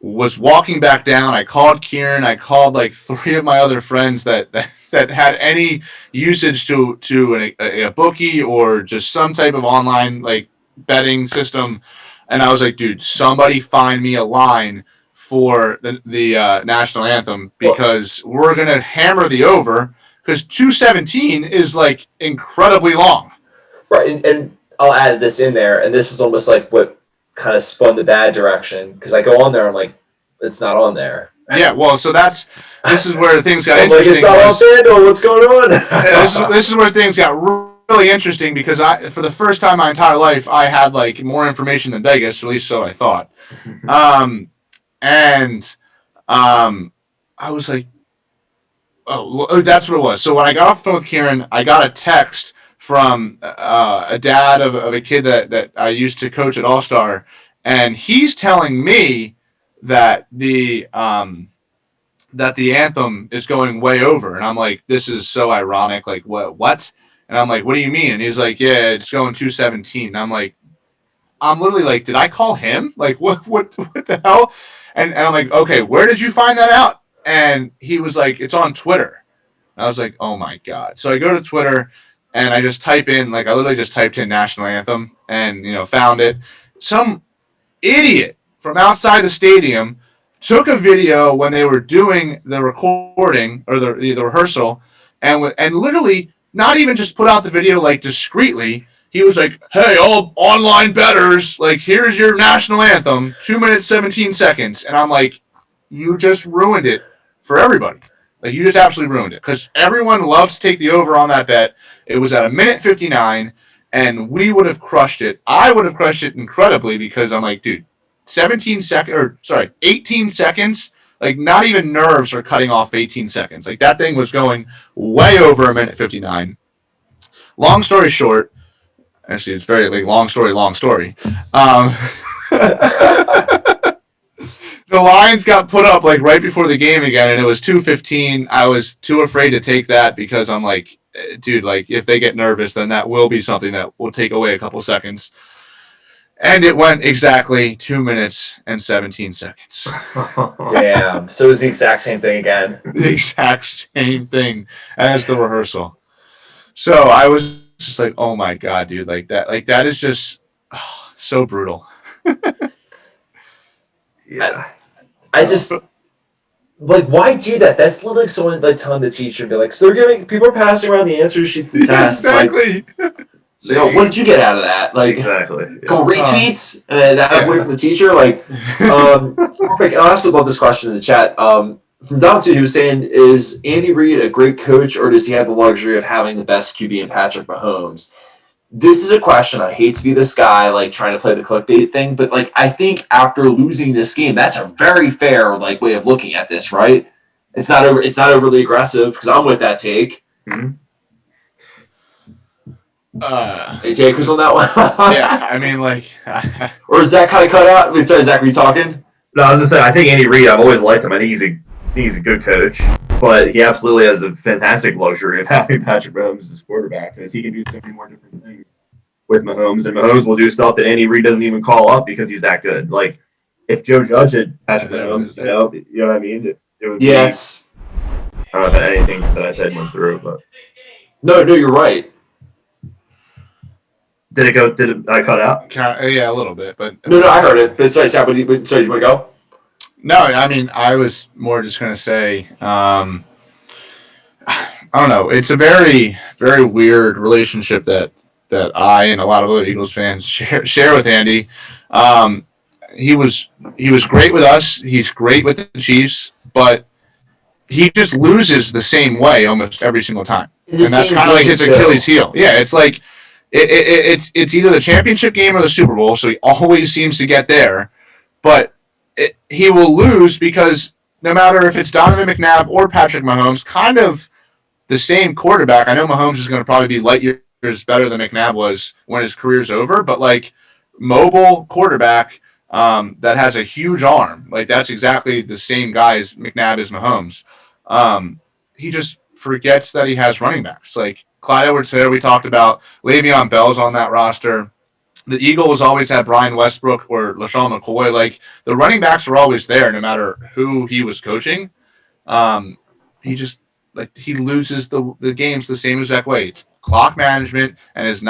was walking back down. I called Kieran. I called like 3 of my other friends that had any usage to a bookie or just some type of online like betting system. And I was like, dude, somebody find me a line for the national anthem, because we're going to hammer the over, because 217 is like incredibly long. Right. And I'll add this in there. And this is almost like what kind of spun the bad direction, because I go on there, I'm like, it's not on there. Yeah, well, so this is where things got interesting. Like, it's not on FanDuel, what's going on? this is where things got really interesting, because for the first time in my entire life, I had like more information than Vegas, at least so I thought. I was like, oh, that's what it was. So when I got off the phone with Kieran, I got a text from a dad of a kid that I used to coach at All-Star, and he's telling me that the anthem is going way over, and I'm like, this is so ironic. Like, what? And I'm like, what do you mean? And he's like, yeah, it's going 217. And I'm literally like, did I call him? Like, what the hell? And I'm like, okay, where did you find that out? And he was like, it's on Twitter. And I was like, oh my God. So I go to Twitter and I just type in, like, I literally just typed in national anthem and, found it. Some idiot from outside the stadium took a video when they were doing the recording or the rehearsal and literally not even just put out the video like discreetly. He was like, hey, all online bettors, like, here's your national anthem, 2 minutes, 17 seconds. And I'm like, you just ruined it for everybody. Like, you just absolutely ruined it. Because everyone loves to take the over on that bet. It was at 1:59, and we would have crushed it. I would have crushed it incredibly because I'm like, dude, 18 seconds, like, not even nerves are cutting off 18 seconds. Like, that thing was going way over 1:59. Long story short, actually, it's very, like, long story. The lines got put up, like, right before the game again, and it was 2:15. I was too afraid to take that because I'm like, dude, like, if they get nervous, then that will be something that will take away a couple seconds. And it went exactly 2 minutes and 17 seconds. Damn. So it was the exact same thing again. The exact same thing as the rehearsal. So I was just like, oh my God, dude, like that is just so brutal. Yeah. I just, like, why do that? That's literally like someone, like, telling the teacher, be like, so people are passing around the answer sheet to the test. Exactly. Like, so, what did you get out of that? Like, Exactly. couple retweets and that away from the teacher. Like, real quick, I also love this question in the chat. From Dom too, he was saying, is Andy Reid a great coach, or does he have the luxury of having the best QB in Patrick Mahomes? This is a question. I hate to be this guy, like, trying to play the clickbait thing, but, like, I think after losing this game, that's a very fair, like, way of looking at this, right? It's not overly aggressive because I'm with that take. Mm-hmm. Any takers on that one? Yeah, I mean, like, or is that kind of cut out? Sorry, Zach, were you talking? No, I was just saying, I think Andy Reid, I've always liked him. I think he's a good coach, but he absolutely has a fantastic luxury of having Patrick Mahomes as his quarterback because he can do so many more different things with Mahomes, and Mahomes will do stuff that Andy Reid doesn't even call up because he's that good. Like, if Joe Judge had Patrick Mahomes, you know what I mean? It would be, Yes. I don't know if anything that I said went through, but No, you're right. did I cut out? yeah, a little bit, but No, I heard it. But sorry, Zach, sorry, you want to go? no, I mean, I was more just going to say, I don't know. It's a very, very weird relationship that I and a lot of other Eagles fans share with Andy. He was great with us. He's great with the Chiefs, but he just loses the same way almost every single time, and that's kind of like his Achilles heel. Yeah, it's like it's either the championship game or the Super Bowl, so he always seems to get there, but he will lose because no matter if it's Donovan McNabb or Patrick Mahomes, kind of the same quarterback. I know Mahomes is going to probably be light years better than McNabb was when his career's over, but, like, mobile quarterback that has a huge arm, like, that's exactly the same guy as McNabb is Mahomes. He just forgets that he has running backs. Like, Clyde Edwards-Helaire, we talked about. Le'Veon Bell's on that roster. The Eagles always had Brian Westbrook or LaShawn McCoy. Like, the running backs were always there no matter who he was coaching. He loses the games the same exact way. It's clock management, and it is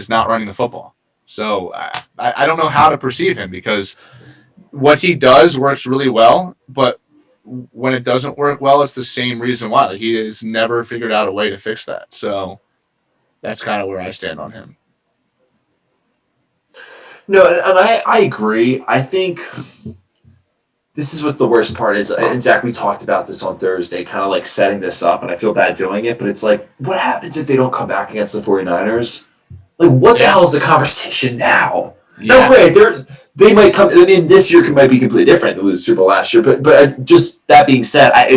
not running the football. So I don't know how to perceive him because what he does works really well, but when it doesn't work well, it's the same reason why. Like, he has never figured out a way to fix that. So that's kind of where I stand on him. No, and I agree. I think this is what the worst part is. And Zach, we talked about this on Thursday, kind of like setting this up, and I feel bad doing it, but it's like, what happens if they don't come back against the 49ers? Like, what the hell is the conversation now? Yeah. No, great. They might come. I mean, this year might be completely different. They lose the Super Bowl last year, but just that being said, I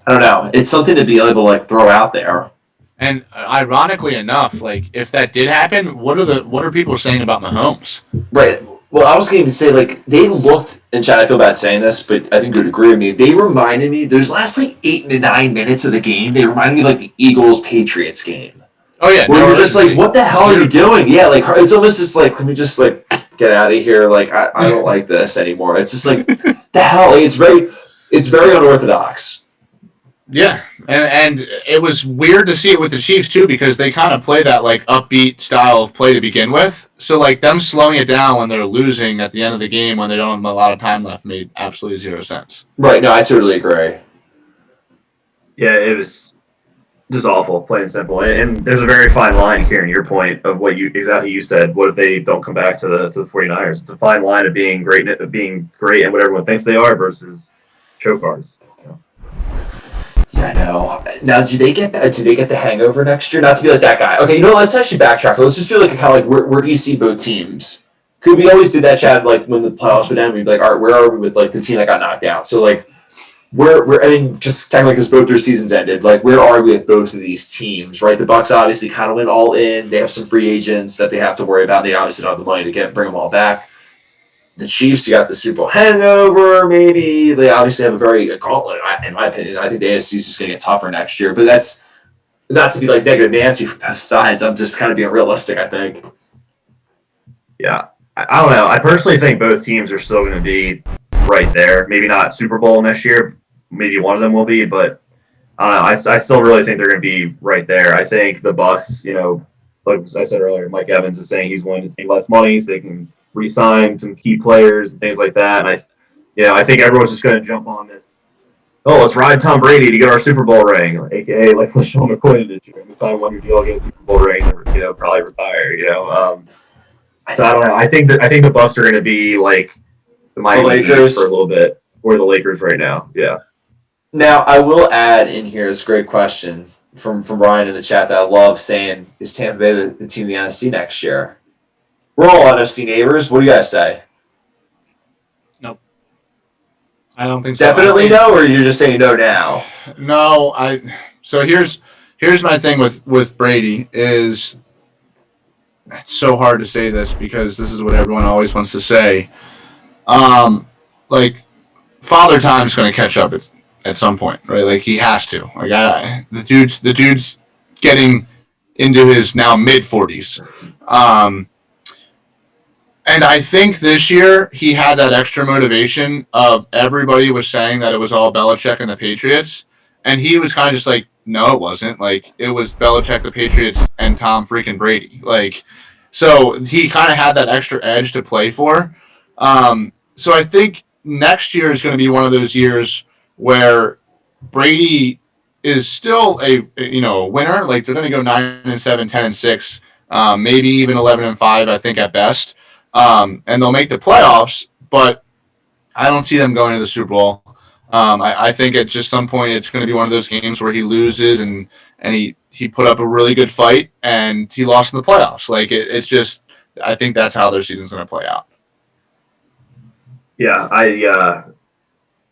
don't know. It's something to be able to, like, throw out there. And ironically enough, like, if that did happen, what are people saying about Mahomes? Right. Well, I was going to say, like, they looked, and Chad, I feel bad saying this, but I think you'd agree with me. They reminded me, those last, like, 8 to 9 minutes of the game, they reminded me of, like, the Eagles-Patriots game. Oh, yeah. Where you're just like, what the hell are you doing? Yeah, like, it's almost just like, let me just, like, get out of here. Like, I don't like this anymore. It's just like, the hell? Like, it's very unorthodox. Yeah, and it was weird to see it with the Chiefs too, because they kind of play that like upbeat style of play to begin with. So like them slowing it down when they're losing at the end of the game when they don't have a lot of time left made absolutely zero sense. Right. No, I totally agree. Yeah, it was just awful, plain and simple. And there's a very fine line here in your point of what you said. What if they don't come back to the 49ers? It's a fine line of being great and what everyone thinks they are versus choke artists. Yeah, I know. Now, do they get the hangover next year? Not to be like that guy. Okay, you know, let's actually backtrack. Let's just do like kind of like where do you see both teams? Because we always did that, Chad. Like when the playoffs would end, we'd be like, all right, where are we with like the team that got knocked out? So like, I mean, just technically because both their seasons ended. Like, where are we with both of these teams? Right, the Bucs obviously kind of went all in. They have some free agents that they have to worry about. They obviously don't have the money to bring them all back. The Chiefs, you got the Super Bowl hangover, maybe. They obviously have a gauntlet, in my opinion. I think the AFC is just going to get tougher next year. But that's not to be like negative Nancy for both sides. I'm just kind of being realistic, I think. Yeah. I don't know. I personally think both teams are still going to be right there. Maybe not Super Bowl next year. Maybe one of them will be. But I don't know. I still really think they're going to be right there. I think the Bucs, like I said earlier, Mike Evans is saying he's willing to take less money so they can re-sign some key players and things like that. And I think everyone's just going to jump on this. Oh, let's ride Tom Brady to get our Super Bowl ring, aka like LaShawn McCoy did. Sign one year deal, get a Super Bowl ring, probably retire. So I don't know. I think the Bucs are going to be like the Miami Heat for a little bit, or the Lakers right now. Yeah. Now I will add in here this great question from Ryan in the chat that I love saying, is Tampa Bay the team of the NFC next year? We're all NFC neighbors. What do you guys say? Nope. I don't think so. Definitely no, or you're just saying no now? No, so here's my thing with Brady is it's so hard to say this because this is what everyone always wants to say. Like Father Time's going to catch up at some point, right? Like he has to. Like the dude's getting into his now mid 40s. And I think this year he had that extra motivation of everybody was saying that it was all Belichick and the Patriots. And he was kind of just like, no, it wasn't. Like, it was Belichick, the Patriots, and Tom freaking Brady. Like, so he kind of had that extra edge to play for. So I think next year is going to be one of those years where Brady is still a winner. Like, they're going to go 9-7, 10-6, maybe even 11-5, I think, at best. And they'll make the playoffs, but I don't see them going to the Super Bowl. I think at just some point it's going to be one of those games where he loses and he put up a really good fight and he lost in the playoffs. Like it's just, I think that's how their season's going to play out. Yeah, I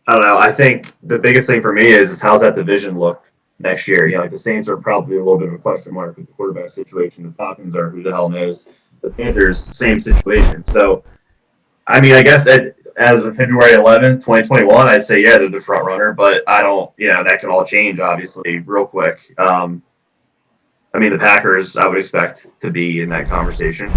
don't know. I think the biggest thing for me is how's that division look next year? Like the Saints are probably a little bit of a question mark with the quarterback situation. The Falcons are who the hell knows. The Panthers, same situation. So, I mean, I guess as of February 11th, 2021, I'd say, yeah, they're the front runner, but I don't, that can all change, obviously, real quick. I mean, the Packers, I would expect to be in that conversation.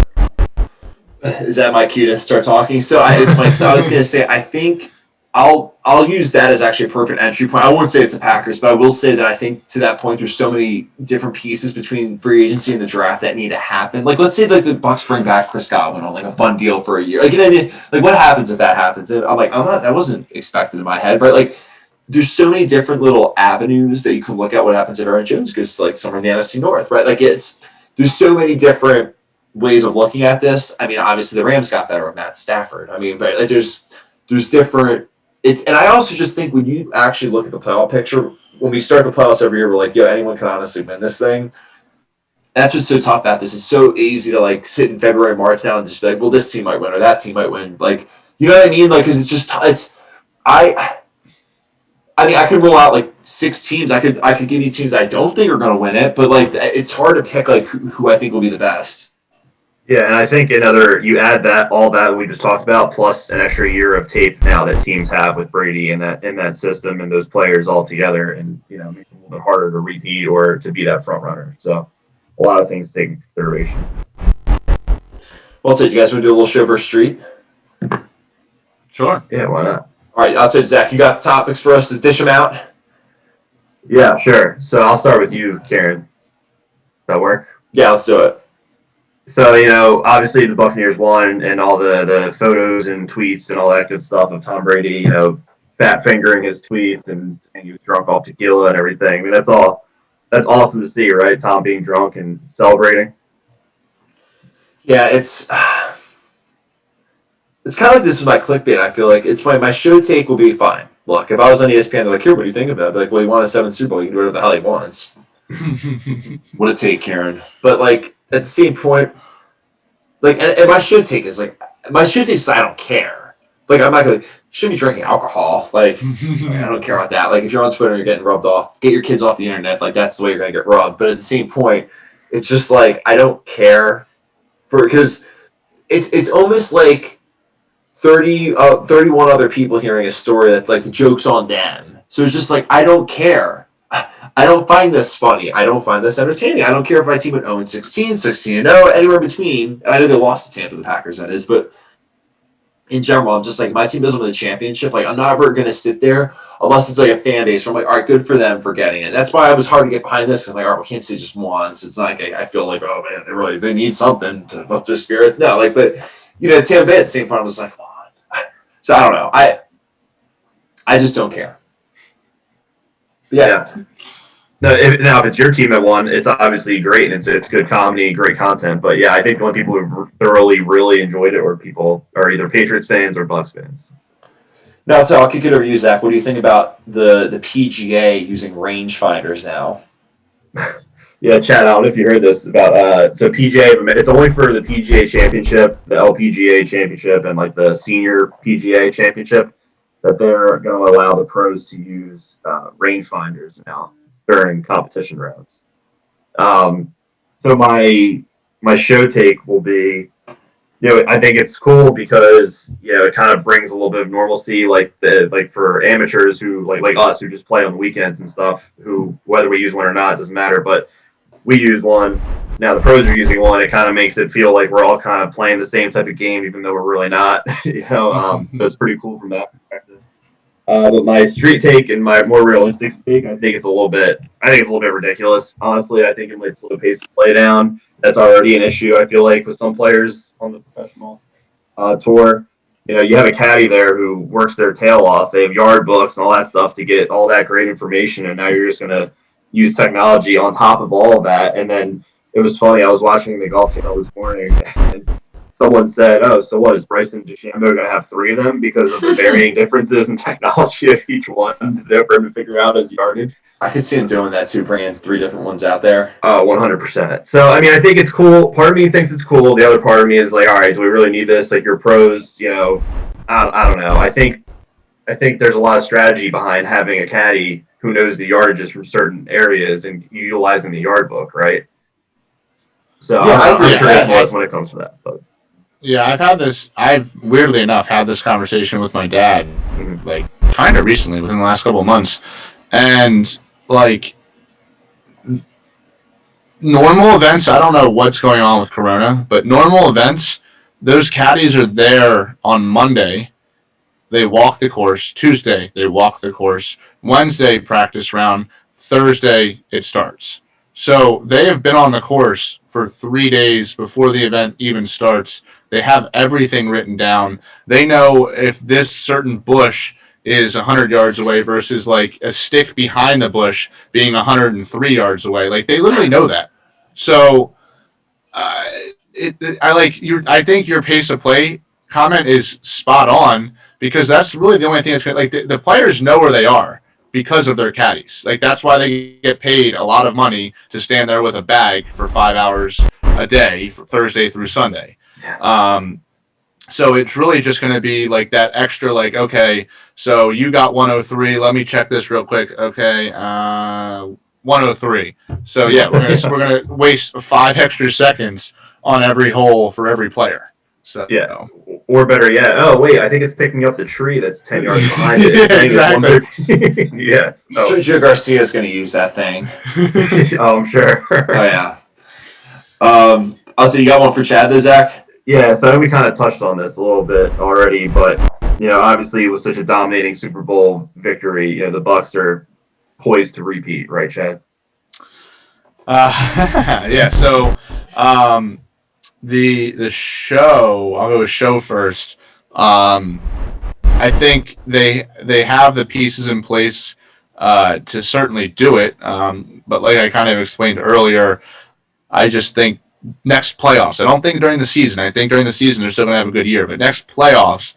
Is that my cue to start talking? So I was going to say, I think I'll use that as actually a perfect entry point. I won't say it's the Packers, but I will say that I think to that point, there's so many different pieces between free agency and the draft that need to happen. Like, let's say like the Bucs bring back Chris Godwin on like a fun deal for a year. Like, like what happens if that happens? And I'm like, that wasn't expected in my head, right? Like, there's so many different little avenues that you can look at what happens if Aaron Jones goes to like somewhere in the NFC North, right? Like there's so many different ways of looking at this. I mean, obviously the Rams got better with Matt Stafford. I mean, but like there's different. And I also just think when you actually look at the playoff picture, when we start the playoffs every year, we're like, anyone can honestly win this thing. That's what's so tough about this. It's so easy to like sit in February, March now and just be like, well, this team might win or that team might win. Like, you know what I mean? Like, because I mean, I could rule out like 6 teams. I could give you teams I don't think are going to win it, but like it's hard to pick like who I think will be the best. Yeah, and I think you add all that we just talked about, plus an extra year of tape now that teams have with Brady and in that system and those players all together, and makes it a little bit harder to repeat or to be that front runner. So a lot of things to take into consideration. Well, so you guys want to do a little show versus street? Sure. Yeah, why not? All right, I'll say, Zach, you got the topics for us to dish them out? Yeah, sure. So I'll start with you, Karen. Does that work? Yeah, let's do it. So, obviously the Buccaneers won, and all the photos and tweets and all that good stuff of Tom Brady, fat fingering his tweets and saying he was drunk off tequila and everything. I mean, that's awesome to see, right? Tom being drunk and celebrating. Yeah, it's kind of like this with my clickbait. I feel like it's my show take will be fine. Look, if I was on ESPN, they're like, here, what do you think about it? I'd be like, well, he won a 7th Super Bowl. You can do whatever the hell he wants. What a take, Karen. But, like, at the same point, like, and my show take is, like, my show take is I don't care. Like, I'm not going to, shouldn't be drinking alcohol. Like, I don't care about that. Like, if you're on Twitter and you're getting rubbed off, get your kids off the internet. Like, that's the way you're going to get rubbed. But at the same point, it's just, like, I don't care. Because it's almost like 31 other people hearing a story that's like the joke's on them. So it's just like, I don't care. I don't find this funny. I don't find this entertaining. I don't care if my team went 0-16, 16-0, anywhere in between. And I know they lost to Tampa, the Packers, that is. But in general, I'm just like, my team doesn't win the championship. Like, I'm not ever going to sit there unless it's like a fan base where I'm like, all right, good for them for getting it. That's why it was hard to get behind this. I'm like, all right, we can't say just once. It's not like I feel like, oh, man, they need something to lift their spirits. No, like, but, Tampa Bay at the same point, I was like, come on. So I don't know. I just don't care. Yeah. No, if it's your team that won, it's obviously great, and it's good comedy, great content. But yeah, I think the only people who thoroughly, really enjoyed it were people are either Patriots fans or Bucs fans. Now, so I'll kick it over to you, Zach. What do you think about the PGA using rangefinders now? Yeah, Chad, I don't know if you heard this about so PGA. It's only for the PGA Championship, the LPGA Championship, and like the Senior PGA Championship that they're going to allow the pros to use rangefinders now during competition rounds. So my show take will be, I think it's cool because it kind of brings a little bit of normalcy, like for amateurs who like us who just play on the weekends and stuff. Who whether we use one or not doesn't matter, but we use one. Now the pros are using one. It kind of makes it feel like we're all kind of playing the same type of game, even though we're really not. So it's pretty cool from that perspective. But my street take and my more realistic take, I think it's a little bit ridiculous. Honestly, I think it might slow the pace of play down. That's already an issue, I feel like, with some players on the professional tour. You have a caddy there who works their tail off. They have yard books and all that stuff to get all that great information, and now you're just going to use technology on top of all of that. And then it was funny, I was watching the Golf Channel this morning, and someone said, oh, so what, is Bryson DeChambeau going to have 3 of them because of the varying differences in technology of each one? Is there for him to figure out his yardage? I could see him doing that too, bringing 3 different ones out there. Oh, 100%. So, I mean, I think it's cool. Part of me thinks it's cool. The other part of me is like, all right, do we really need this? Like, your pros, I don't know. I think there's a lot of strategy behind having a caddy who knows the yardages from certain areas and utilizing the yard book, right? So, I'm sure when it comes to that. But. Yeah, I've weirdly enough had this conversation with my dad, like, kind of recently, within the last couple of months. And, like, normal events, I don't know what's going on with Corona, but normal events, those caddies are there on Monday. They walk the course. Tuesday, they walk the course. Wednesday, practice round. Thursday, it starts. So they have been on the course for 3 days before the event even starts. They have everything written down. They know if this certain bush is 100 yards away versus like a stick behind the bush being 103 yards away. Like, they literally know that. So I think your pace of play comment is spot on, because that's really the only thing that's like the players know where they are because of their caddies. Like, that's why they get paid a lot of money to stand there with a bag for 5 hours a day, for Thursday through Sunday. So it's really just going to be like that extra, like, okay, so you got 103. Let me check this real quick. Okay, 103. So yeah, we're gonna waste 5 extra seconds on every hole for every player. So yeah, or better yet, oh wait, I think it's picking up the tree that's 10 yards behind it. Exactly. Yes. I'm sure Joe Garcia is going to use that thing. Oh, I'm sure. Oh yeah. I'll say you got one for Chad, though, Zach. Yeah, so we kind of touched on this a little bit already, but obviously it was such a dominating Super Bowl victory. The Bucks are poised to repeat, right, Chad? Yeah. So, the show. I'll go with show first. I think they have the pieces in place to certainly do it. But like I kind of explained earlier, I just think next playoffs. I don't think during the season. I think during the season they're still going to have a good year. But next playoffs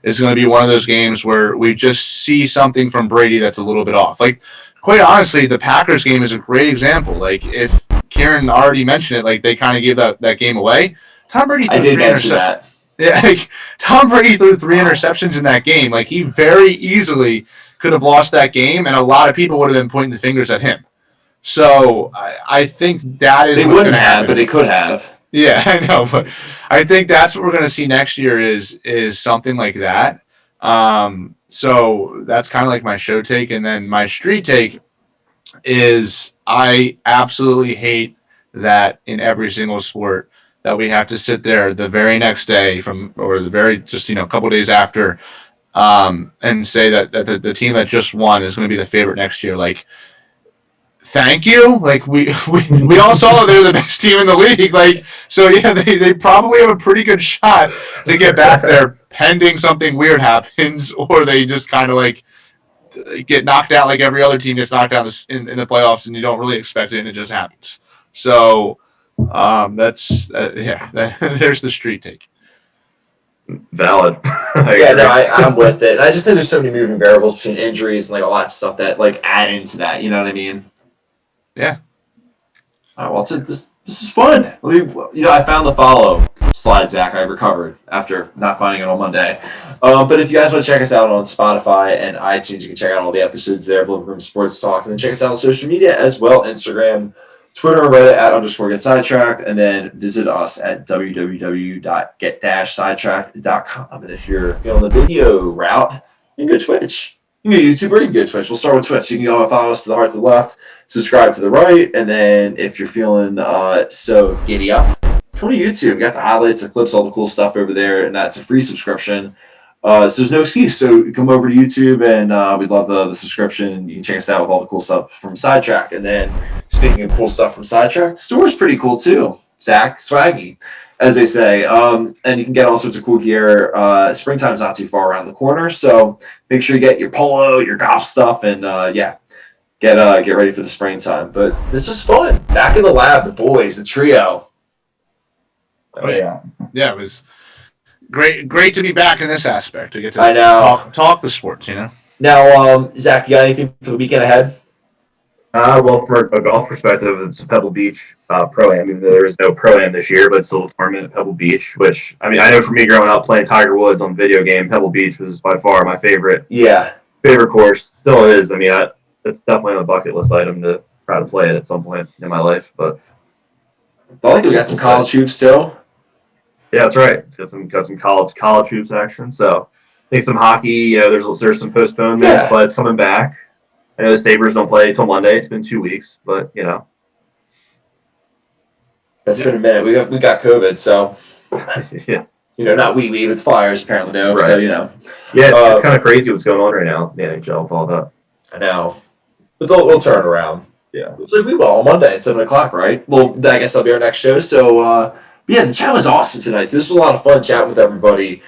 is going to be one of those games where we just see something from Brady that's a little bit off. Like, quite honestly, the Packers game is a great example. Like, if Kieran already mentioned it, like they kind of gave that game away. Tom Brady threw I did three mention that. Yeah, like, Tom Brady threw 3 interceptions in that game. Like, he very easily could have lost that game, and a lot of people would have been pointing the fingers at him. So I think that is They what's wouldn't gonna have, happen. but they could have. Yeah, I know, but I think that's what we're going to see next year is something like that. So that's kind of like my show take, and then my street take is I absolutely hate that in every single sport that we have to sit there the very next day or the very just a couple days after, and say that the team that just won is going to be the favorite next year. Like, thank you. Like, we all saw they're the best team in the league. Like, so yeah, they probably have a pretty good shot to get back there pending something weird happens, or they just kind of like get knocked out like every other team gets knocked out in the playoffs, and you don't really expect it, and it just happens. So that's there's the street take. Valid. I'm with it. I just think there's so many moving variables between injuries and like all that stuff that like add into that. You know what I mean? Yeah. All right. Well, this is fun. I found the follow slide, Zach. I recovered after not finding it on Monday. But if you guys want to check us out on Spotify and iTunes, you can check out all the episodes there of Living Room Sports Talk, and then check us out on social media as well: Instagram, Twitter, and Reddit at _get sidetracked, and then visit us at www.get-sidetracked.com. And if you're feeling the video route, you can go Twitch. You can go YouTube or you can go Twitch. We'll start with Twitch. You can go follow us to the right to the left, subscribe to the right, and then if you're feeling so giddy up, come to YouTube. We got the highlights, the clips, all the cool stuff over there, and that's a free subscription. So there's no excuse. So come over to YouTube, and we'd love the subscription. And you can check us out with all the cool stuff from Sidetrack. And then speaking of cool stuff from Sidetrack, the store's pretty cool too. Zach, swaggy, as they say. And you can get all sorts of cool gear. Springtime's not too far around the corner, so make sure you get your polo, your golf stuff, and get ready for the springtime. But this was fun. Back in the lab, the boys, the trio. Oh yeah, it was great to be back in this aspect, to get to talk the sports. Now, Zach, you got anything for the weekend ahead? Well, from a golf perspective, it's Pebble Beach Pro-Am. I mean, there is no Pro-Am this year, but it's still a tournament at Pebble Beach, which, I mean, I know for me growing up playing Tiger Woods on the video game, Pebble Beach was by far my favorite course. Still is. I mean, it's definitely on the bucket list item to try to play it at some point in my life. But I like we got some college hoops too. Yeah, that's right. It's got some college hoops action. So I think some hockey. There's some postponements, but it's coming back. I know the Sabres don't play until Monday. It's been 2 weeks, but that's been a minute. We got COVID, so yeah. Not we, but the Flyers apparently do. Right. So Yeah, it's kind of crazy what's going on right now in the NHL with all that. I know, but they'll turn it around. Yeah, so we will on Monday at 7:00, right? Well, I guess that'll be our next show. So, yeah, the chat was awesome tonight. So this was a lot of fun chatting with everybody.